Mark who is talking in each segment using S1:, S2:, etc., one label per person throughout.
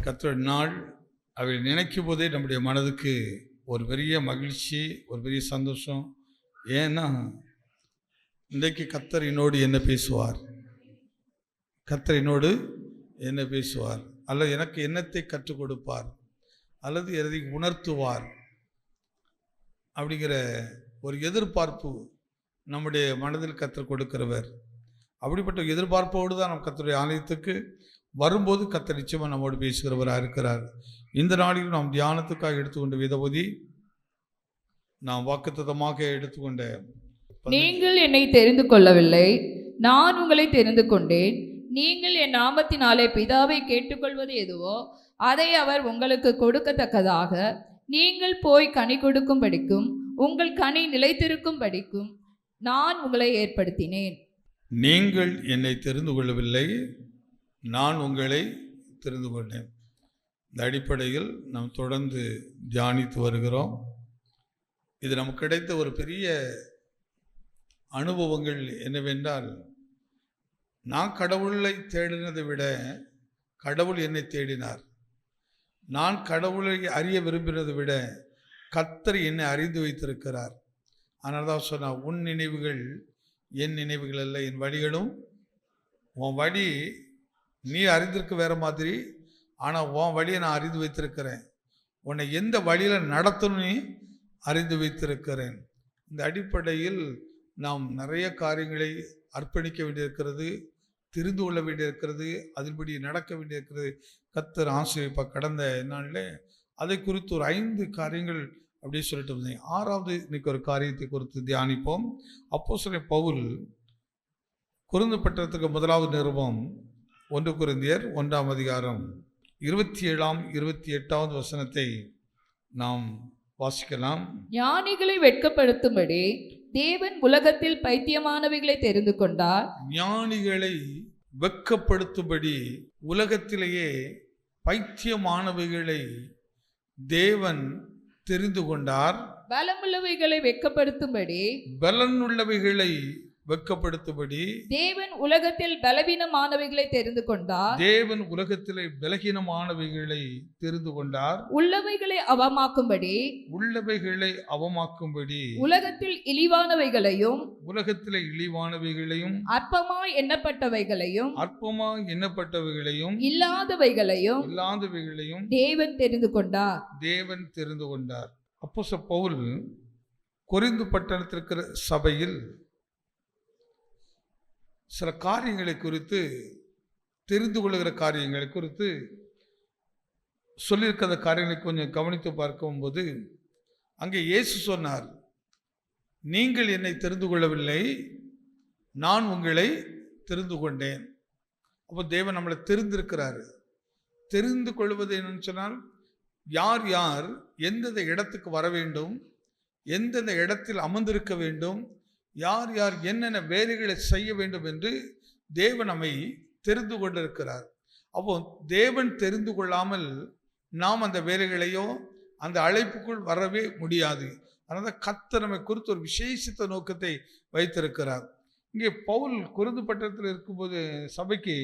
S1: கர்த்தருடைய நாள் அவை நினைக்கும் போதே நம்முடைய மனதுக்கு ஒரு பெரிய மகிழ்ச்சி, ஒரு பெரிய சந்தோஷம். ஏன்னா இன்றைக்கு கர்த்தர் என்னோடு என்ன பேசுவார், கர்த்தர் என்னோடு என்ன பேசுவார், அல்லது எனக்கு என்னத்தை கற்றுக் கொடுப்பார், அல்லது எதை உணர்த்துவார் அப்படிங்கிற ஒரு எதிர்பார்ப்பு நம்முடைய மனதில் கர்த்தர் கொடுக்கிறவர். அப்படிப்பட்ட எதிர்பார்ப்போடு தான் நம்ம கர்த்தருடைய ஆலயத்துக்கு வரும்போது கர்த்தர் நிச்சயமாக நம்மோடு பேசுகிறவராக இருக்கிறார். இந்த நாளில் நாம் தியானத்துக்காக எடுத்துக்கொண்ட வேதபதி, நாம் வாக்குத்தத்தமாக எடுத்துக்கொண்ட
S2: நீங்கள் என்னை தெரிந்து கொள்ளவில்லை, நான் உங்களை தெரிந்து கொண்டேன். நீங்கள் என் நாமத்தினாலே பிதாவை கேட்டுக்கொள்வது எதுவோ அதை அவர் உங்களுக்கு கொடுக்கத்தக்கதாக நீங்கள் போய் கனி கொடுக்கும்படிக்கும் உங்கள் கனி நிலைத்திருக்கும்படிக்கும் நான் உங்களை ஏற்படுத்தினேன்.
S1: நீங்கள் என்னை தெரிந்து கொள்ளவில்லை, நான் உங்களை தெரிந்து கொண்டேன். இந்த அடிப்படையில் நாம் தொடர்ந்து தியானித்து வருகிறோம். இது நமக்கு கிடைத்த ஒரு பெரிய அனுபவங்கள் என்னவென்றால், நான் கடவுளை தேடினதை விட கடவுள் என்னை தேடினார். நான் கடவுளை அறிய விரும்பினதை விட கர்த்தர் என்னை அறிந்து வைத்திருக்கிறார். அதனால தான் சொன்னார், உன் நினைவுகள் என் நினைவுகள் அல்ல, என் வழிகளும் உன் வழி நீ அறிந்திருக்க வேற மாதிரி, ஆனால் உன் வழியை நான் அறிந்து வைத்திருக்கிறேன். உன்னை எந்த வழியில் நடத்தணும்னு அறிந்து வைத்திருக்கிறேன். இந்த அடிப்படையில் நாம் நிறைய காரியங்களை அர்ப்பணிக்க வேண்டியிருக்கிறது, தெரிந்து கொள்ள வேண்டியிருக்கிறது, அதன்படி நடக்க வேண்டியிருக்கிறது. கர்த்தர் ஆசீர்வதிப்பார். கடந்த நாளில் அதை குறித்து ஒரு 5 காரியங்கள் அப்படியே சொல்லிட்டு வந்தேன். 6வது இன்னைக்கு ஒரு காரியத்தை குறித்து தியானிப்போம். அப்போஸ்தலன் பவுல் கொரிந்து பட்டணத்துக்கு 1வது நிருபம் 1 கொரிந்தியர் 1ஆம் அதிகாரம் 27ஆம் 28வது வசனத்தை நாம் வாசிக்கலாம்.
S2: ஞானிகளை வெட்கப்படுத்தும்படி தேவன் உலகத்தில் பைத்தியமானவைகளை தெரிந்து கொண்டார்.
S1: ஞானிகளை வெட்கப்படுத்தும்படி உலகத்திலேயே பைத்தியமானவைகளை தேவன் தெரிந்து கொண்டார்.
S2: பலமுள்ளவைகளை வெட்கப்படுத்தும்படி
S1: பலனுள்ளவைகளை வெட்கப்படுத்தும்படி
S2: தேவன் உலகத்தில் பலவீனமானவைகளை தெரிந்து கொண்டார்.
S1: தேவன் உலகத்திலே பலகீனமானவைகளை தெரிந்து கொண்டார்.
S2: உள்ளவைகளை அவமாக்கும்படி
S1: உள்ளவைகளை அவமாக்கும்படி
S2: உலகத்தில் இழிவானவைகளையும்
S1: உலகத்திலே இழிவானவைகளையும்
S2: அற்பமாய் எண்ணப்பட்டவைகளையும்
S1: அற்பமாய் எண்ணப்பட்டவைகளையும்
S2: இல்லாதவைகளையும் தேவன் தெரிந்து கொண்டார்.
S1: தேவன் தெரிந்து கொண்டார். அப்போஸ்தலன் பவுல் கொரிந்து பட்டணத்திற்கிற சபையில் சில காரியங்களை குறித்து, தெரிந்து கொள்ளுகிற காரியங்களை குறித்து சொல்லியிருக்கிற காரியங்களை கொஞ்சம் கவனித்து பார்க்கும்போது, அங்கே இயேசு சொன்னார், நீங்கள் என்னை தெரிந்து கொள்ளவில்லை, நான் உங்களை தெரிந்து கொண்டேன். அப்போ தேவன் நம்மளை தெரிந்திருக்கிறாரு. தெரிந்து கொள்வது என்னன்னு சொன்னால், யார் யார் எந்தெந்த இடத்துக்கு வர வேண்டும், எந்தெந்த இடத்தில் அமர்ந்திருக்க வேண்டும், யார் யார் என்னென்ன வேலைகளை செய்ய வேண்டும் என்று தேவன் நம்மை தெரிந்து கொண்டிருக்கிறார். அப்போ தேவன் தெரிந்து கொள்ளாமல் நாம் அந்த வேலைகளையோ அந்த அழைப்புக்குள் வரவே முடியாது. அதனால கர்த்தர் நம்மை குறித்து ஒரு விசேஷித்த நோக்கத்தை வைத்திருக்கிறார். இங்கே பவுல் கொரிந்து பட்டணத்தில் இருக்கும்போது சபைக்கு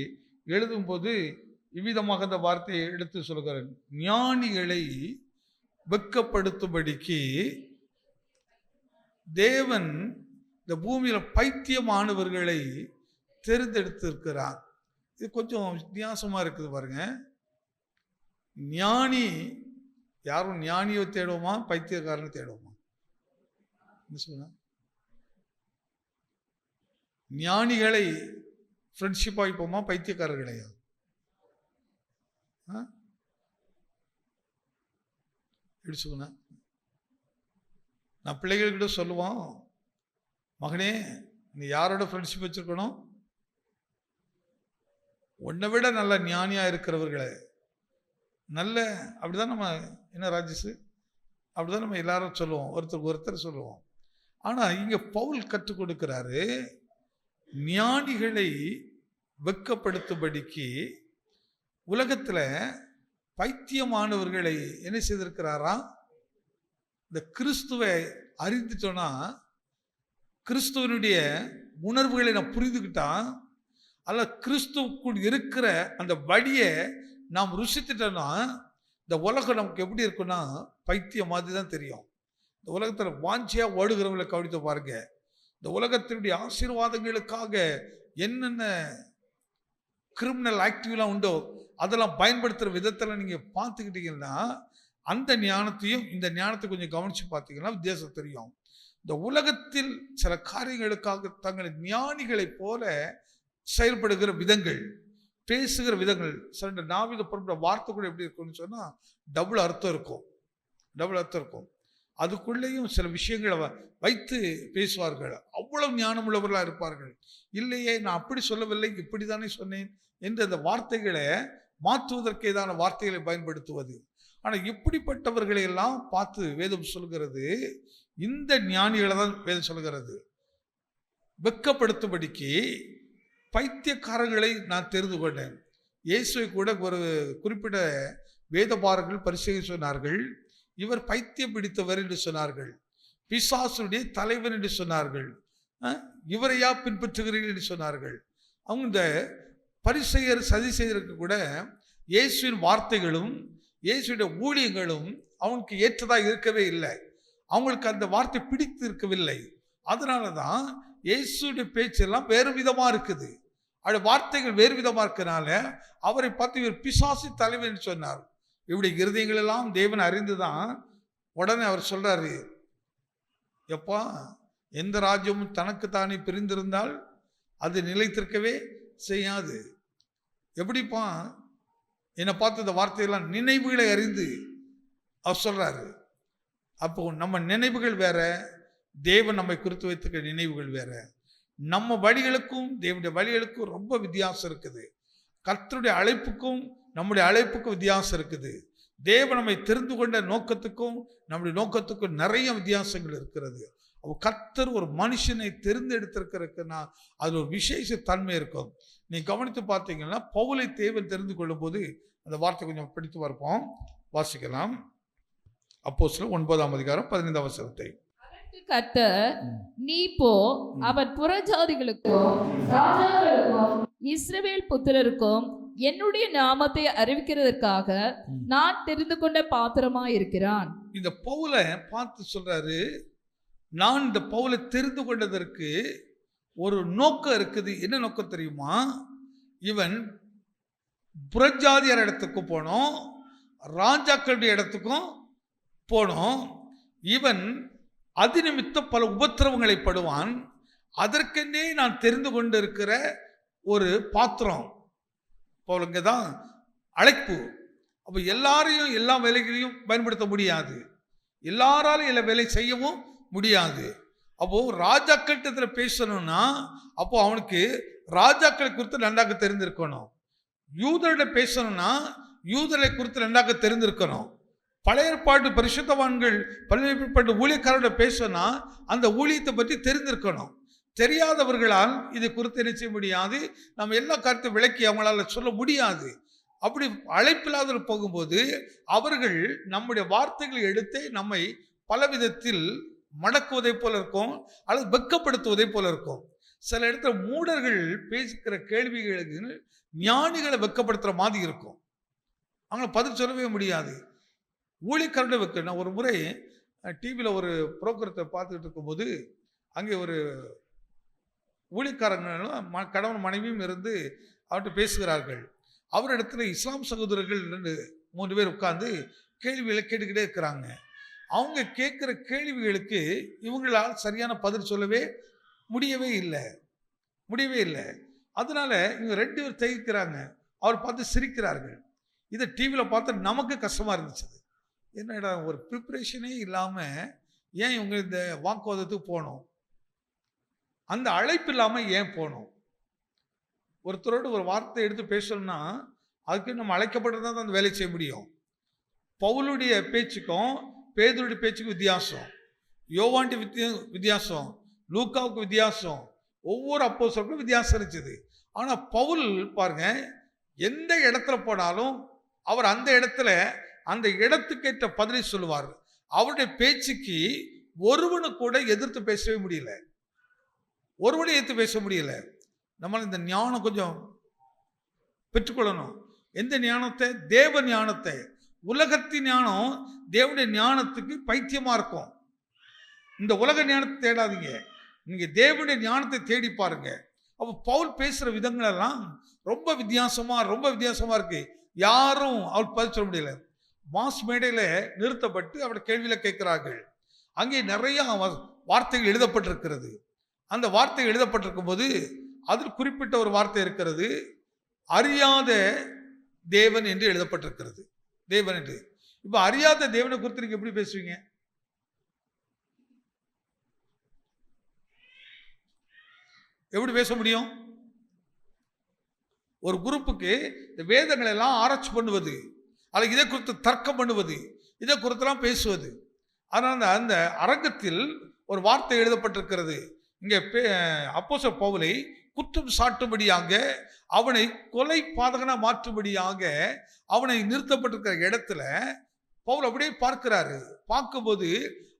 S1: எழுதும்போது இவ்விதமாக அந்த வார்த்தையை எடுத்து சொல்கிறார். ஞானிகளை வெட்கப்படுத்தும்படிக்கு தேவன் இந்த பூமியில் பைத்தியமானவர்களை தெரிந்தெடுத்திருக்கிறார். இது கொஞ்சம் வித்தியாசமாக இருக்குது பாருங்க. ஞானி யாரும் ஞானியை தேடுவோமா, பைத்தியக்காரனை தேடுவோமா? என்ன சொல்ல? ஞானிகளை ஃப்ரெண்ட்ஷிப் ஆகிப்போமா, பைத்தியக்காரர்களையா? எப்படி சொல்லுங்க? நான் பிள்ளைகள்கிட்ட சொல்லுவோம், மகனே நீ யாரோட ஃப்ரெண்ட்ஷிப் வச்சுருக்கணும்? உன்னை விட நல்ல ஞானியாக இருக்கிறவர்களை நல்ல, அப்படிதான் நம்ம என்ன ராஜேஷ், அப்படிதான் நம்ம எல்லாரும் சொல்லுவோம், ஒருத்தர் சொல்லுவோம். ஆனால் இங்கே பவுல் கற்றுக் கொடுக்கிறாரு, ஞானிகளை வெட்கப்படுத்தும்படிக்கு உலகத்தில் பைத்தியமானவர்களை என்ன செய்திருக்கிறாரா? இந்த கிறிஸ்துவை அறிந்துட்டோன்னா, கிறிஸ்துவனுடைய உணர்வுகளை நான் புரிந்துக்கிட்டா, அல்ல கிறிஸ்துவுக்குள் இருக்கிற அந்த வழியை நாம் ருசித்துட்டோம்னா இந்த உலகம் நமக்கு எப்படி இருக்குன்னா பைத்தியம் மாதிரி தான் தெரியும். இந்த உலகத்தில் வாஞ்சியாக ஓடுகிறவங்களை கவனித்து பாருங்க. இந்த உலகத்தினுடைய ஆசீர்வாதங்களுக்காக என்னென்ன கிரிமினல் ஆக்டிவ்லாம் உண்டோ அதெல்லாம் பயன்படுத்துகிற விதத்தில் நீங்கள் பார்த்துக்கிட்டீங்கன்னா அந்த ஞானத்தையும் இந்த ஞானத்தை கொஞ்சம் கவனித்து பார்த்தீங்கன்னா வித்தியாசம் தெரியும். இந்த உலகத்தில் சில காரியங்களுக்காக தங்களை ஞானிகளைப் போல செயல்படுகிற விதங்கள், பேசுகிற விதங்கள், சில நாவித பொருட்கள வார்த்தை கூட எப்படி இருக்கும்னு சொன்னால் டபுள் அர்த்தம் இருக்கும். அதுக்குள்ளேயும் சில விஷயங்களை வைத்து பேசுவார்கள். அவ்வளவு ஞானம் உள்ளவர்களாக இருப்பார்கள். இல்லையே நான் அப்படி சொல்லவில்லை, இப்படி தானே சொன்னேன் என்று அந்த வார்த்தைகளை மாற்றுவதற்கு ஏதான வார்த்தைகளை பயன்படுத்துவது. ஆனால் இப்படிப்பட்டவர்களை எல்லாம் பார்த்து வேதம் சொல்கிறது, இந்த ஞானிகளை தான் வேதம் சொல்கிறது, வெட்கப்படுத்தும்படிக்கு பைத்தியக்காரர்களை நான் தெரிந்து கொண்டேன். இயேசுவை கூட ஒரு குறிப்பிட்ட வேதபாரர்கள் பரிசேயர் சொன்னார்கள், இவர் பைத்தியம் பிடித்தவர் என்று சொன்னார்கள், பிசாசுடைய தலைவர் என்று சொன்னார்கள், இவரையா பின்பற்றுகிறீர்கள் என்று சொன்னார்கள். அவங்க இந்த பரிசேயர் சதிசேயருக்கு கூட இயேசுவின் வார்த்தைகளும் இயேசுடைய ஊழியங்களும் அவங்களுக்கு ஏற்றதாக இருக்கவே இல்லை. அவங்களுக்கு அந்த வார்த்தை பிடித்து இருக்கவில்லை. அதனால தான் இயேசுடைய பேச்செல்லாம் வேறு விதமாக இருக்குது, அது வார்த்தைகள் வேறு விதமாக இருக்கனால அவரை பார்த்து இவர் பிசாசு தலைவர் என்று சொன்னார். இவருடைய இருதயங்கள் எல்லாம் தேவன் அறிந்துதான் உடனே அவர் சொல்றாரு, எப்பா எந்த ராஜ்யமும் தனக்கு தானே பிரிந்திருந்தால் அது நிலைத்திருக்கவே செய்யாது. எப்படிப்பா என்னை பார்த்து இந்த வார்த்தையெல்லாம் நினைவுகளை அறிந்து அவர் சொல்றாரு. அப்போ நம்ம நினைவுகள் வேற, தேவன் நம்மை குறித்து வைத்திருக்கிற நினைவுகள் வேற. நம்ம வழிகளுக்கும் தேவனுடைய வழிகளுக்கும் ரொம்ப வித்தியாசம் இருக்குது. கர்த்தருடைய அழைப்புக்கும் நம்முடைய அழைப்புக்கும் வித்தியாசம் இருக்குது. தேவன் நம்மை தெரிந்து கொண்ட நோக்கத்துக்கும் நம்முடைய நோக்கத்துக்கும் நிறைய வித்தியாசங்கள் இருக்கிறது. கர்த்தர் ஒரு மனுஷனை தெரிந்தெடுத்திருக்கிறதுக்குன்னா அது ஒரு விசேஷ தன்மை இருக்கும். நீ கவனித்து பார்த்தீங்கன்னா பவுலை தேவன் தெரிந்து கொள்ளும் போது அந்த வார்த்தை கொஞ்சம் படித்து பார்ப்போம், வாசிக்கலாம். அப்போஸ்தலர் 9:15
S2: கர்த்தர், நீ போ, அவன் புறஜாதிகளுக்கும் ராஜாக்களுக்கும் இஸ்ரவேல் புத்திரருக்கும் என்னுடைய நாமத்தை அறிவிக்கிறதற்காக நான் தெரிந்து கொண்ட பாத்திரமாய் இருக்கிறான்.
S1: இந்த பவுலை பார்த்து சொல்றாரு, நான் இந்த பவுலை தெரிந்து கொண்டதற்கு ஒரு நோக்கம் இருக்குது. என்ன நோக்கம் தெரியுமா? இவன் புறஜாதியார் இடத்துக்கு போனோம், ராஜாக்களுடைய இடத்துக்கும் போனோம். இவன் அது நிமித்தம் பல உபத்திரவங்களை படுவான். அதற்கென்னே நான் தெரிந்து கொண்டு இருக்கிற ஒரு பாத்திரம். பவுலுங்க தான் அழைப்பு. அப்போ எல்லாரையும் எல்லா வேலைகளையும் பயன்படுத்த முடியாது, எல்லாராலும் எல்லா வேலை செய்யவும் முடியாது. அப்போ ராஜாக்கள்கிட்ட பேசணும்னா அப்போ அவனுக்கு ராஜாக்களை குறித்து நன்றாக தெரிந்திருக்கணும். யூதர்கிட்ட பேசணும்னா யூதரை குறித்து நன்றாக தெரிந்திருக்கணும். பழைய ஏற்பாட்டு பரிசுத்தவான்கள் பழைய ஏற்பாட்டு ஊழியக்காரோட பேசினா அந்த ஊழியத்தை பற்றி தெரிந்திருக்கணும். தெரியாதவர்களால் இதை குறித்து என்ன செய்ய முடியாது, நம்ம எல்லா கருத்தை விளக்கி அவங்களால சொல்ல முடியாது. அப்படி அழைப்பில்லாத போகும்போது அவர்கள் நம்முடைய வார்த்தைகளை எடுத்து நம்மை பல விதத்தில் மடக்குவதை போல இருக்கும், அல்லது வெட்கப்படுத்துவதை போல இருக்கும். சில இடத்துல மூடர்கள் பேசுகிற கேள்விகளுக்கு ஞானிகளை வெட்கப்படுத்துற மாதிரி இருக்கும், அவங்கள பதில் சொல்லவே முடியாது. ஊழியக்காரனை வைக்க. நான் ஒரு முறை டிவியில் ஒரு புரோகிரத்தை பார்த்துக்கிட்டு இருக்கும்போது அங்கே ஒரு ஊழியக்காரங்களும் கணவன் மனைவியும் இருந்து அவர்கிட்ட பேசுகிறார்கள். அவரிடத்துல இஸ்லாம் சகோதரர்கள் 2-3 பேர் உட்கார்ந்து கேள்விகளை கேட்டுக்கிட்டே இருக்கிறாங்க. அவங்க கேட்குற கேள்விகளுக்கு இவங்களால் சரியான பதில் சொல்லவே முடியவே இல்லை. அதனால இவங்க 2 பேர் திகைக்கிறாங்க. அவர் பார்த்து சிரிக்கிறார்கள். இதை டிவியில் பார்த்து நமக்கு கஷ்டமாக இருந்துச்சு. என்னடா ஒரு ப்ரிப்பரேஷனே இல்லாமல் ஏன் இவங்க இந்த வாக்குவாதத்துக்கு போகணும், அந்த அழைப்பு இல்லாமல் ஏன் போகணும்? ஒருத்தரோடு ஒரு வார்த்தை எடுத்து பேசணும்னா அதுக்கு நம்ம அழைக்கப்படுறதா தான் அந்த வேலை செய்ய முடியும். பவுலுடைய பேச்சுக்கும் பேதுருடைய பேச்சுக்கும் வித்தியாசம், யோவாண்டி வித்தியாசம், லூக்காவுக்கு வித்தியாசம், ஒவ்வொரு அப்போஸ்தலருக்கும் வித்தியாசம் இருந்துச்சு. ஆனால் பவுல் பாருங்க, எந்த இடத்துல போனாலும் அவர் அந்த இடத்துல அந்த இடத்துக்கேற்ற பதிலை சொல்லுவார். அவருடைய பேச்சுக்கு ஒருவனு கூட எதிர்த்து பேசவே முடியல, ஒருவனை எதிர்த்து பேச முடியல. நம்ம இந்த ஞானம் கொஞ்சம் பெற்றுக்கொள்ளணும். எந்த ஞானத்தை? தேவ ஞானத்தை. உலகத்தின் ஞானம் தேவனுடைய ஞானத்துக்கு பைத்தியமா இருக்கும். இந்த உலக ஞானத்தை தேடாதீங்க, நீங்க தேவனுடைய ஞானத்தை தேடி பாருங்க. அப்போ பவுல் பேசுற விதங்கள் எல்லாம் ரொம்ப வித்தியாசமா இருக்கு. யாரும் அவள் பதில் சொல்ல முடியல. மாஸ் மேடையில நிறுத்தப்பட்டு அவருடைய கேள்வியில கேட்கிறார்கள். அங்கே நிறைய வார்த்தைகள் எழுதப்பட்டிருக்கிறது. அந்த வார்த்தை எழுதப்பட்டிருக்கும் போது அதில் குறிப்பிட்ட ஒரு வார்த்தை இருக்கிறது, அறியாத தேவன் என்று எழுதப்பட்டிருக்கிறது. தேவன் என்று. இப்ப அறியாத தேவனை குறித்து நீங்க எப்படி பேசுவீங்க? எப்படி பேச முடியும்? ஒரு குரூப்புக்கு இந்த வேதங்களை எல்லாம் ஆராய்ச்சி பண்ணுவது, அல்லது இதை குறித்து தர்க்கம் பண்ணுவது, இதை குறித்தெல்லாம் பேசுவது. அதனால அந்த அரங்கத்தில் ஒரு வார்த்தை எழுதப்பட்டிருக்கிறது. இங்கே அப்போஸ்தலர் பவுலை குற்றம் சாட்டும்படியாக, அவனை கொலை பாதகனா மாற்றும்படியாக அவனை நிறுத்தப்பட்டிருக்கிற இடத்துல பவுல் அப்படியே பார்க்கிறாரு. பார்க்கும்போது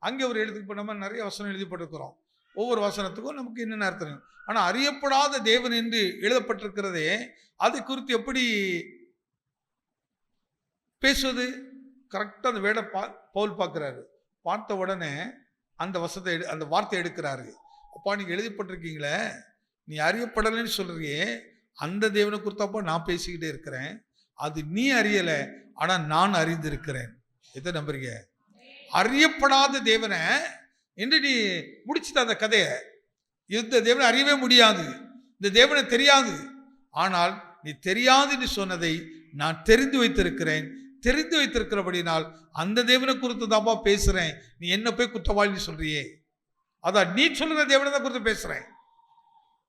S1: அங்கே ஒரு எழுத்துக்கு இப்போ நம்ம நிறைய வசனம் எழுதப்பட்டிருக்கிறோம். ஒவ்வொரு வசனத்துக்கும் நமக்கு என்னென்ன அர்த்தம். ஆனால் அறியப்படாத தேவன் என்று எழுதப்பட்டிருக்கிறதே, அதை குறித்து எப்படி பேசுவது? கரெக்டாக அந்த வேட பவுல் பார்க்கிறாரு. பார்த்த உடனே அந்த அந்த வார்த்தை எடுக்கிறாரு. அப்பா, நீங்க எழுதப்பட்டிருக்கீங்களே, நீ அறியப்படலைன்னு சொல்றியே, அந்த தேவனை குறித்தப்போ நான் பேசிக்கிட்டே இருக்கிறேன். அது நீ அறியல, ஆனா நான் அறிந்திருக்கிறேன். எதை நம்புறீங்க? அறியப்படாத தேவனை என்று நீ முடிச்சுட்ட அந்த கதையை. இந்த தேவனை அறியவே முடியாது, இந்த தேவனை தெரியாது. ஆனால் நீ தெரியாதுன்னு சொன்னதை நான் தெரிந்து வைத்திருக்கிறேன். தெரிந்து வைத்திருக்கிறபடினால் அந்த தேவனை குறித்து தான்ப்பா பேசுறேன். நீ என்ன போய் குற்றவாளின்னு சொல்றியே, அதான் நீ சொல்லுற தேவனை தான் குறித்து பேசுறேன்.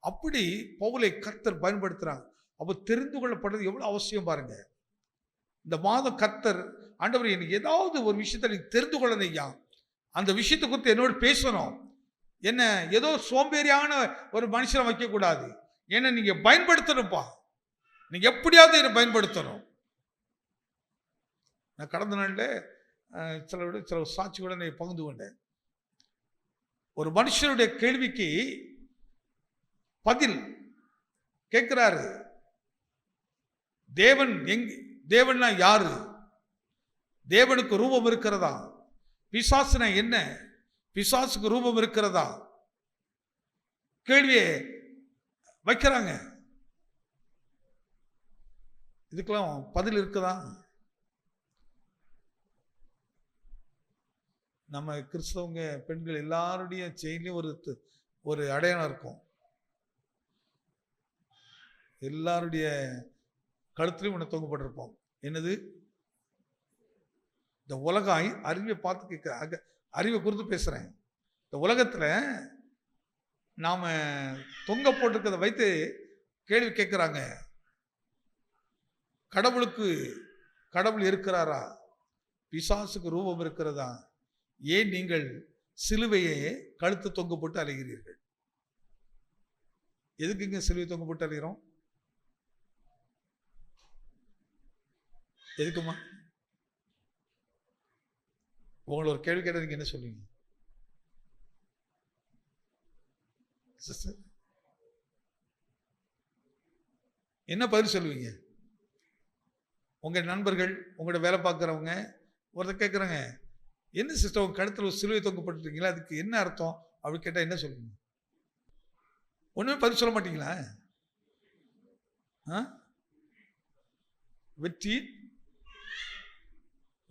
S1: அப்படி பவுலை கர்த்தர் பயன்படுத்துறாங்க. அப்போ தெரிந்து கொள்ளப்படுறது எவ்வளவு அவசியம் பாருங்க. இந்த மாதம் கர்த்தர், ஆண்டவர் எனக்கு ஏதாவது ஒரு விஷயத்தை நீ தெரிந்து கொள்ளலையா, அந்த விஷயத்தை குறித்து என்னோடு பேசணும். என்ன ஏதோ சோம்பேறியான ஒரு மனுஷனை வைக்கக்கூடாது. ஏன்னா நீங்க பயன்படுத்தணும்ப்பா, நீங்க எப்படியாவது என்னை பயன்படுத்தணும். நான் கடந்த நாளில் சில சாட்சி கூட நான் பகிர்ந்து கொண்டேன். ஒரு மனுஷனுடைய கேள்விக்கு பதில் கேட்கிறாரு. தேவன் தேவன்னா யாரு? தேவனுக்கு ரூபம் இருக்கிறதா? பிசாசுனா என்ன? பிசாசுக்கு ரூபம் இருக்கிறதா? கேள்வியை வைக்கிறாங்க. இதுக்கெல்லாம் பதில் இருக்குதா? நம்ம கிறிஸ்தவங்க பெண்கள் எல்லாருடைய செயின்லையும் ஒரு அடையாளம் இருக்கும். எல்லாருடைய கழுத்துலையும் ஒன்று தொங்கப்பட்டிருப்போம். என்னது? இந்த உலக அறிவை பார்த்து கேட்க, அறிவை குறித்து பேசுறேன். இந்த உலகத்துல நாம தொங்க போட்டிருக்கிறத வைத்து கேள்வி கேட்கிறாங்க. கடவுள் இருக்கிறாரா? பிசாசுக்கு ரூபம் இருக்கிறதா? ஏன் நீங்கள் சிலுவையை கழுத்து தொங்க போட்டு அலைகிறீர்கள்? எதுக்குங்க சிலுவை தொங்க போட்டு அலைகிறோம்? எதுக்குமா? உங்களை ஒரு கேள்வி கேட்ட நீங்க என்ன சொல்லுவீங்க சிஸ்டர்? என்ன பதில் சொல்லுவீங்க? உங்க நண்பர்கள், உங்களோட வேலை பார்க்குறவங்க ஒருத்தர் கேட்குறாங்க, என்ன சிஸ்டர் உங்க கழுத்தில் ஒரு சிலுவை தொங்கப்பட்டிருக்கீங்களா, அதுக்கு என்ன அர்த்தம் அப்படி கேட்டால் என்ன சொல்லுவீங்க? ஒன்றுமே பதில் சொல்ல மாட்டீங்களா?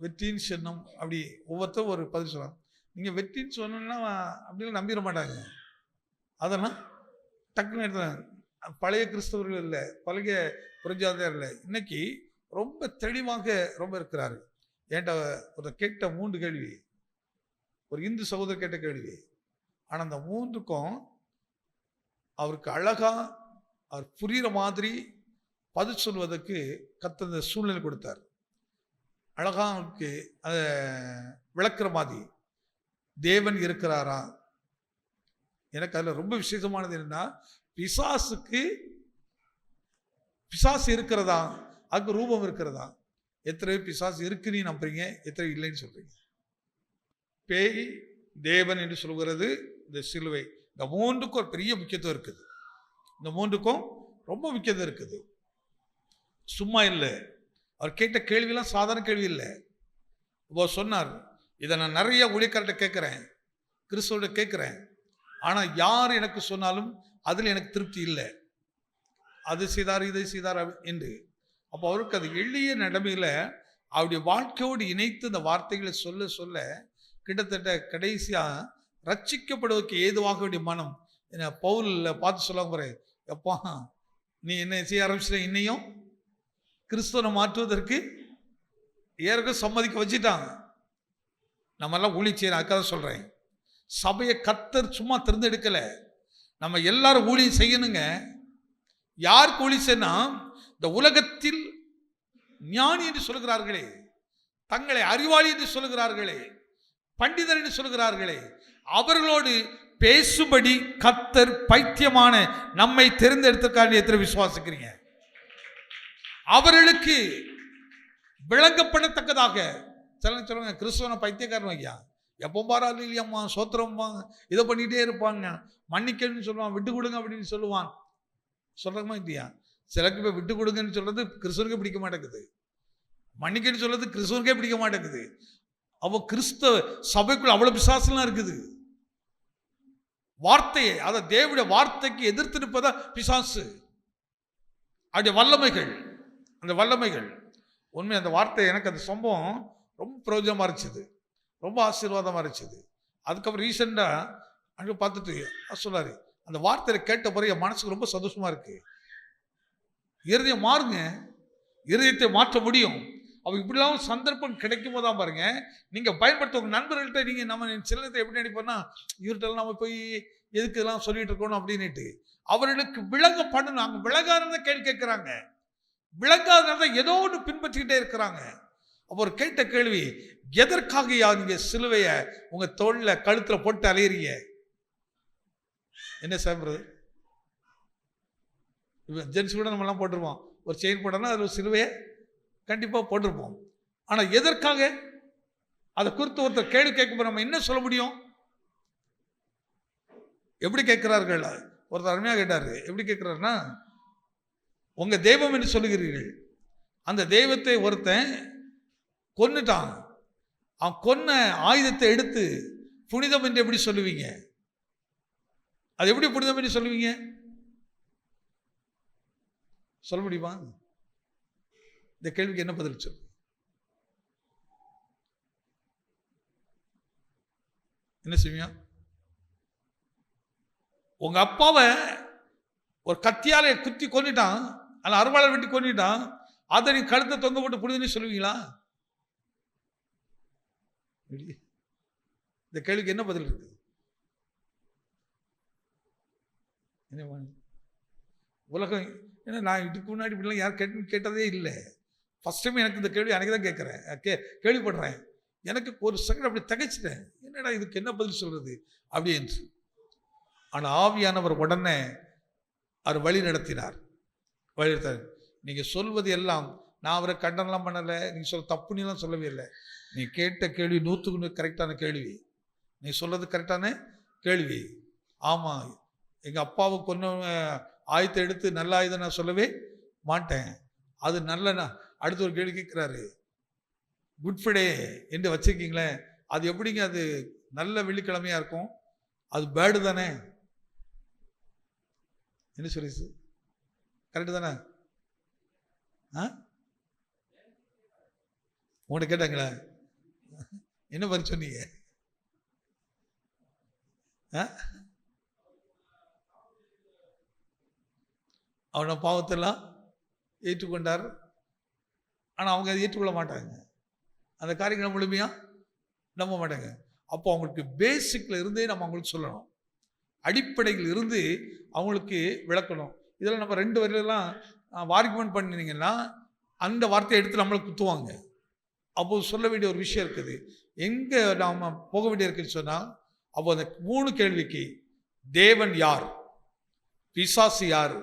S1: வெற்றின்னு சொன்னோம் அப்படி ஒவ்வொருத்தரும் ஒரு பதில் சொல்லலாம். நீங்கள் வெற்றின்னு சொன்னோன்னா அப்படிலாம் நம்பிட மாட்டாங்க. அதெல்லாம் டக்குன்னு எடுத்து பழைய கிறிஸ்தவர்கள் இல்லை, பழைய புரஜாதியார் இல்லை, இன்னைக்கு ரொம்ப தெளிவாக ரொம்ப இருக்கிறாரு. ஏன்டா ஒரு கேட்ட 3 கேள்வி, ஒரு இந்து சகோதரர் கேட்ட கேள்வி. ஆனால் அந்த 3க்கும் அவருக்கு அழகா அவர் புரிகிற மாதிரி பதில் சொல்வதற்கு கர்த்தர் சூழ்நிலை கொடுத்தார். அழகா அவருக்கு அதை விளக்குற மாதிரி. தேவன் இருக்கிறாரா? எனக்கு அதில் ரொம்ப விசேஷமானது என்னன்னா, பிசாசு இருக்கிறதா, அதுக்கு ரூபம் இருக்கிறதா? எத்தனை பிசாசு இருக்குன்னு நம்புறீங்க, எத்தனை இல்லைன்னு சொல்றீங்க? பேய், தேவன் என்று சொல்கிறது, இந்த சிலுவை, இந்த 3க்கும் ஒரு பெரிய முக்கியத்துவம் இருக்குது. இந்த 3க்கும் ரொம்ப முக்கியத்துவம் இருக்குது. சும்மா இல்லை. அவர் கேட்ட கேள்வியெல்லாம் சாதாரண கேள்வி இல்லை. இப்போ சொன்னார், இதை நான் நிறைய ஊழியக்கார்ட்ட கேட்குறேன், கிறிஸ்துவோட கேட்குறேன், ஆனால் யார் எனக்கு சொன்னாலும் அதில் எனக்கு திருப்தி இல்லை. அது செய்தார், இதை செய்தார் என்று. அப்போ அவருக்கு அது எளிய நிலைமையில் அவருடைய வாழ்க்கையோடு இணைத்து இந்த வார்த்தைகளை சொல்ல சொல்ல கிட்டத்தட்ட கடைசியாக ரட்சிக்கப்படுவதற்கு ஏதுவாக வேண்டிய மனம் என்ன பவுலில் பார்த்து சொல்ல போகிறேன், எப்பா நீ என்ன செய்ய ஆரம்பிச்சிட்ட, இன்னையும் கிறிஸ்துவனை மாற்றுவதற்கு ஏற்க சம்மதிக்க வச்சுட்டாங்க. நம்மெல்லாம் ஊழியம் செய்யணும். அதுக்காக சொல்கிறேன், சபையை கர்த்தர் சும்மா தேர்ந்தெடுக்கலை, நம்ம எல்லாரும் ஊழியம் செய்யணுங்க. யாருக்கு ஊழியம் செய்யணும்? இந்த உலகத்தில் ஞானி என்று சொல்கிறார்களே, தங்களை அறிவாளி என்று சொல்கிறார்களே, பண்டிதர் என்று சொல்கிறார்களே, அவர்களோடு பேசும்படி கர்த்தர் பைத்தியமான நம்மை தேர்ந்தெடுத்திருக்காரு. எத்தனை விசுவாசிக்கிறீங்க? அவர்களுக்கு விளங்கப்படத்தக்கதாக. சில சொல்லுங்க, கிறிஸ்துவனை பைத்தியக்காரன் ஐயா, எப்போ பாராது இல்லையம்மா, சோத்திரம்மா, இதை பண்ணிகிட்டே இருப்பாங்க, மன்னிக்கணும்னு சொல்லுவான், விட்டு கொடுங்க அப்படின்னு சொல்லுவான். சொல்கிறோமா இல்லையா? சிலருக்கு இப்போ விட்டு கொடுங்கன்னு சொல்கிறது கிறிஸ்துவனுக்கே பிடிக்க மாட்டேங்குது, மன்னிக்கன்னு சொல்கிறது கிறிஸ்துவனுக்கே பிடிக்க மாட்டேங்குது. அவ கிறிஸ்தவ சபைக்குள்ள அவ்வளோ பிசாசுலாம் இருக்குது. வார்த்தையை, அதை தேவனுடைய வார்த்தைக்கு எதிர்த்து நிற்பதா பிசாசு. அவருடைய வல்லமைகள், அந்த வல்லமைகள் உண்மை. அந்த வார்த்தை எனக்கு அந்த சம்பவம் ரொம்ப பிரயோஜனமாக இருந்துச்சு, ரொம்ப ஆசீர்வாதமாக இருந்துச்சு. அதுக்கப்புறம் ரீசெண்டாக அங்கே பார்த்துட்டு சொல்லாரு, அந்த வார்த்தையை கேட்ட பிறகு என் மனசுக்கு ரொம்ப சந்தோஷமாக இருக்குது. இருதயம் மாறுங்க, இருதயத்தை மாற்ற முடியும். அவள் இப்படிலாம் சந்தர்ப்பம் கிடைக்கும் போது தான் பாருங்க, நீங்கள் பயன்படுத்த நண்பர்கள்ட்ட நீங்கள் நம்ம சில நேரத்தை எப்படி நினைப்போம்னா, இவர்கிட்ட நம்ம போய் எதுக்கு இதெல்லாம் சொல்லிட்டு இருக்கணும் அப்படின்னுட்டு. அவர்களுக்கு விளங்க பண்ணணும். அவங்க விளங்காத கேள்வி கேட்குறாங்க, விளங்காத ஏதோ ஒன்று பின்பற்றிக்கிட்டே இருக்கிறாங்க. அப்போ ஒரு கேட்ட கேள்வி, எதற்காக நீங்கள் சிலுவையை உங்கள் தோளில் கழுத்தில் போட்டு அலையிறீங்க? என்ன சாப்பிட்றது? ஜென்ஸ் கூட நம்மலாம் போட்டிருப்போம், ஒரு செயின் போட்டோம்னா அதில் ஒரு சிலுவையை கண்டிப்பாக போட்டிருப்போம். ஆனால் எதற்காக? அதை குறித்து ஒருத்தர் கேள்வி கேட்கும்போது நம்ம என்ன சொல்ல முடியும்? எப்படி கேட்கிறார்கள்? ஒருத்தர் அருமையாக கேட்டார். எப்படி கேட்குறாருன்னா, உங்கள் தெய்வம் என்று சொல்லுகிறீர்கள், அந்த தெய்வத்தை ஒருத்தன் கொன்னுட்டான், அவன் கொன்ன ஆயுதத்தை எடுத்து புனிதம் என்று எப்படி சொல்லுவீங்க? அது எப்படி புனிதம் என்று சொல்லுவீங்க? சொல்ல முடியுமா? இந்த கேள்விக்கு என்ன பதில் சொல்லு? என்ன செய்வியா? உங்க அப்பாவை ஒரு கத்தியால குத்தி கொன்னுட்டான், அல்ல அருவாளை வெட்டி கொன்னுட்டான், அதை நீ கழுத்தை தொங்க போட்டு புனிதன்னு சொல்லுவீங்களா? இந்த கேள்விக்கு என்ன பதில் இருக்கு? உலகம் ஏன்னா நான் இதுக்கு முன்னாடி இப்படிலாம் யார் கேட்டதே இல்லை. ஃபஸ்ட் டைம் எனக்கு இந்த கேள்வி அன்றைக்கி தான் கேட்குறேன், கேள்விப்படுறேன். எனக்கு ஒரு செகண்ட் அப்படி தகைச்சிட்டேன், என்னடா இதுக்கு என்ன பதில் சொல்கிறது அப்படி என்று. ஆனால் ஆவியானவர் உடனே அவர் வழி நடத்தினார். நீங்கள் சொல்வது எல்லாம், நான் அவரை கண்டனம்லாம் பண்ணலை, நீங்கள் சொல்ல தப்புலாம் சொல்லவே இல்லை. நீ கேட்ட கேள்வி 100க்கு கரெக்டான கேள்வி, நீ சொல்கிறது கரெக்டான கேள்வி. ஆமாம், எங்கள் அப்பாவை கொன்ன ஆயுதத்தை எடுத்து நல்ல ஆயுதம் நான் சொல்லவே மாட்டேன், அது நல்ல. அடுத்த ஒரு கேள்வி கேட்குறாரு, குட் ஃப்ரைடே என்று வச்சுருக்கீங்களே, அது எப்படிங்க அது நல்ல வெள்ளிக்கிழமையாக இருக்கும்? அது பேடு தானே? என்ன சொல்லி கரெக்டு தானே? உங்கள்கிட்ட கேட்டாங்களே, என்ன பதில் சொன்னீங்க? அவனை பாவத்தெல்லாம் ஏற்றுக்கொண்டார். ஆனால் அவங்க அதை ஏற்றுக்கொள்ள மாட்டாங்க, அந்த காரியங்களை முழுமையாக நம்ப மாட்டாங்க. அப்போ அவங்களுக்கு பேசிக்கில் இருந்தே நம்ம அவங்களுக்கு சொல்லணும், அடிப்படையில் இருந்து அவங்களுக்கு விளக்கணும். இதெல்லாம் நம்ம 2 வரையிலாம் ஆர்குமெண்ட் பண்ணினீங்கன்னா அந்த வார்த்தையை எடுத்து நம்மளை குத்துவாங்க. அப்போது சொல்ல வேண்டிய ஒரு விஷயம் இருக்குது, எங்கே நாம் போக வேண்டிய இருக்குன்னு சொன்னால், அப்போ அந்த 3 கேள்விக்கு தேவன் யார், பிசாசு யார்,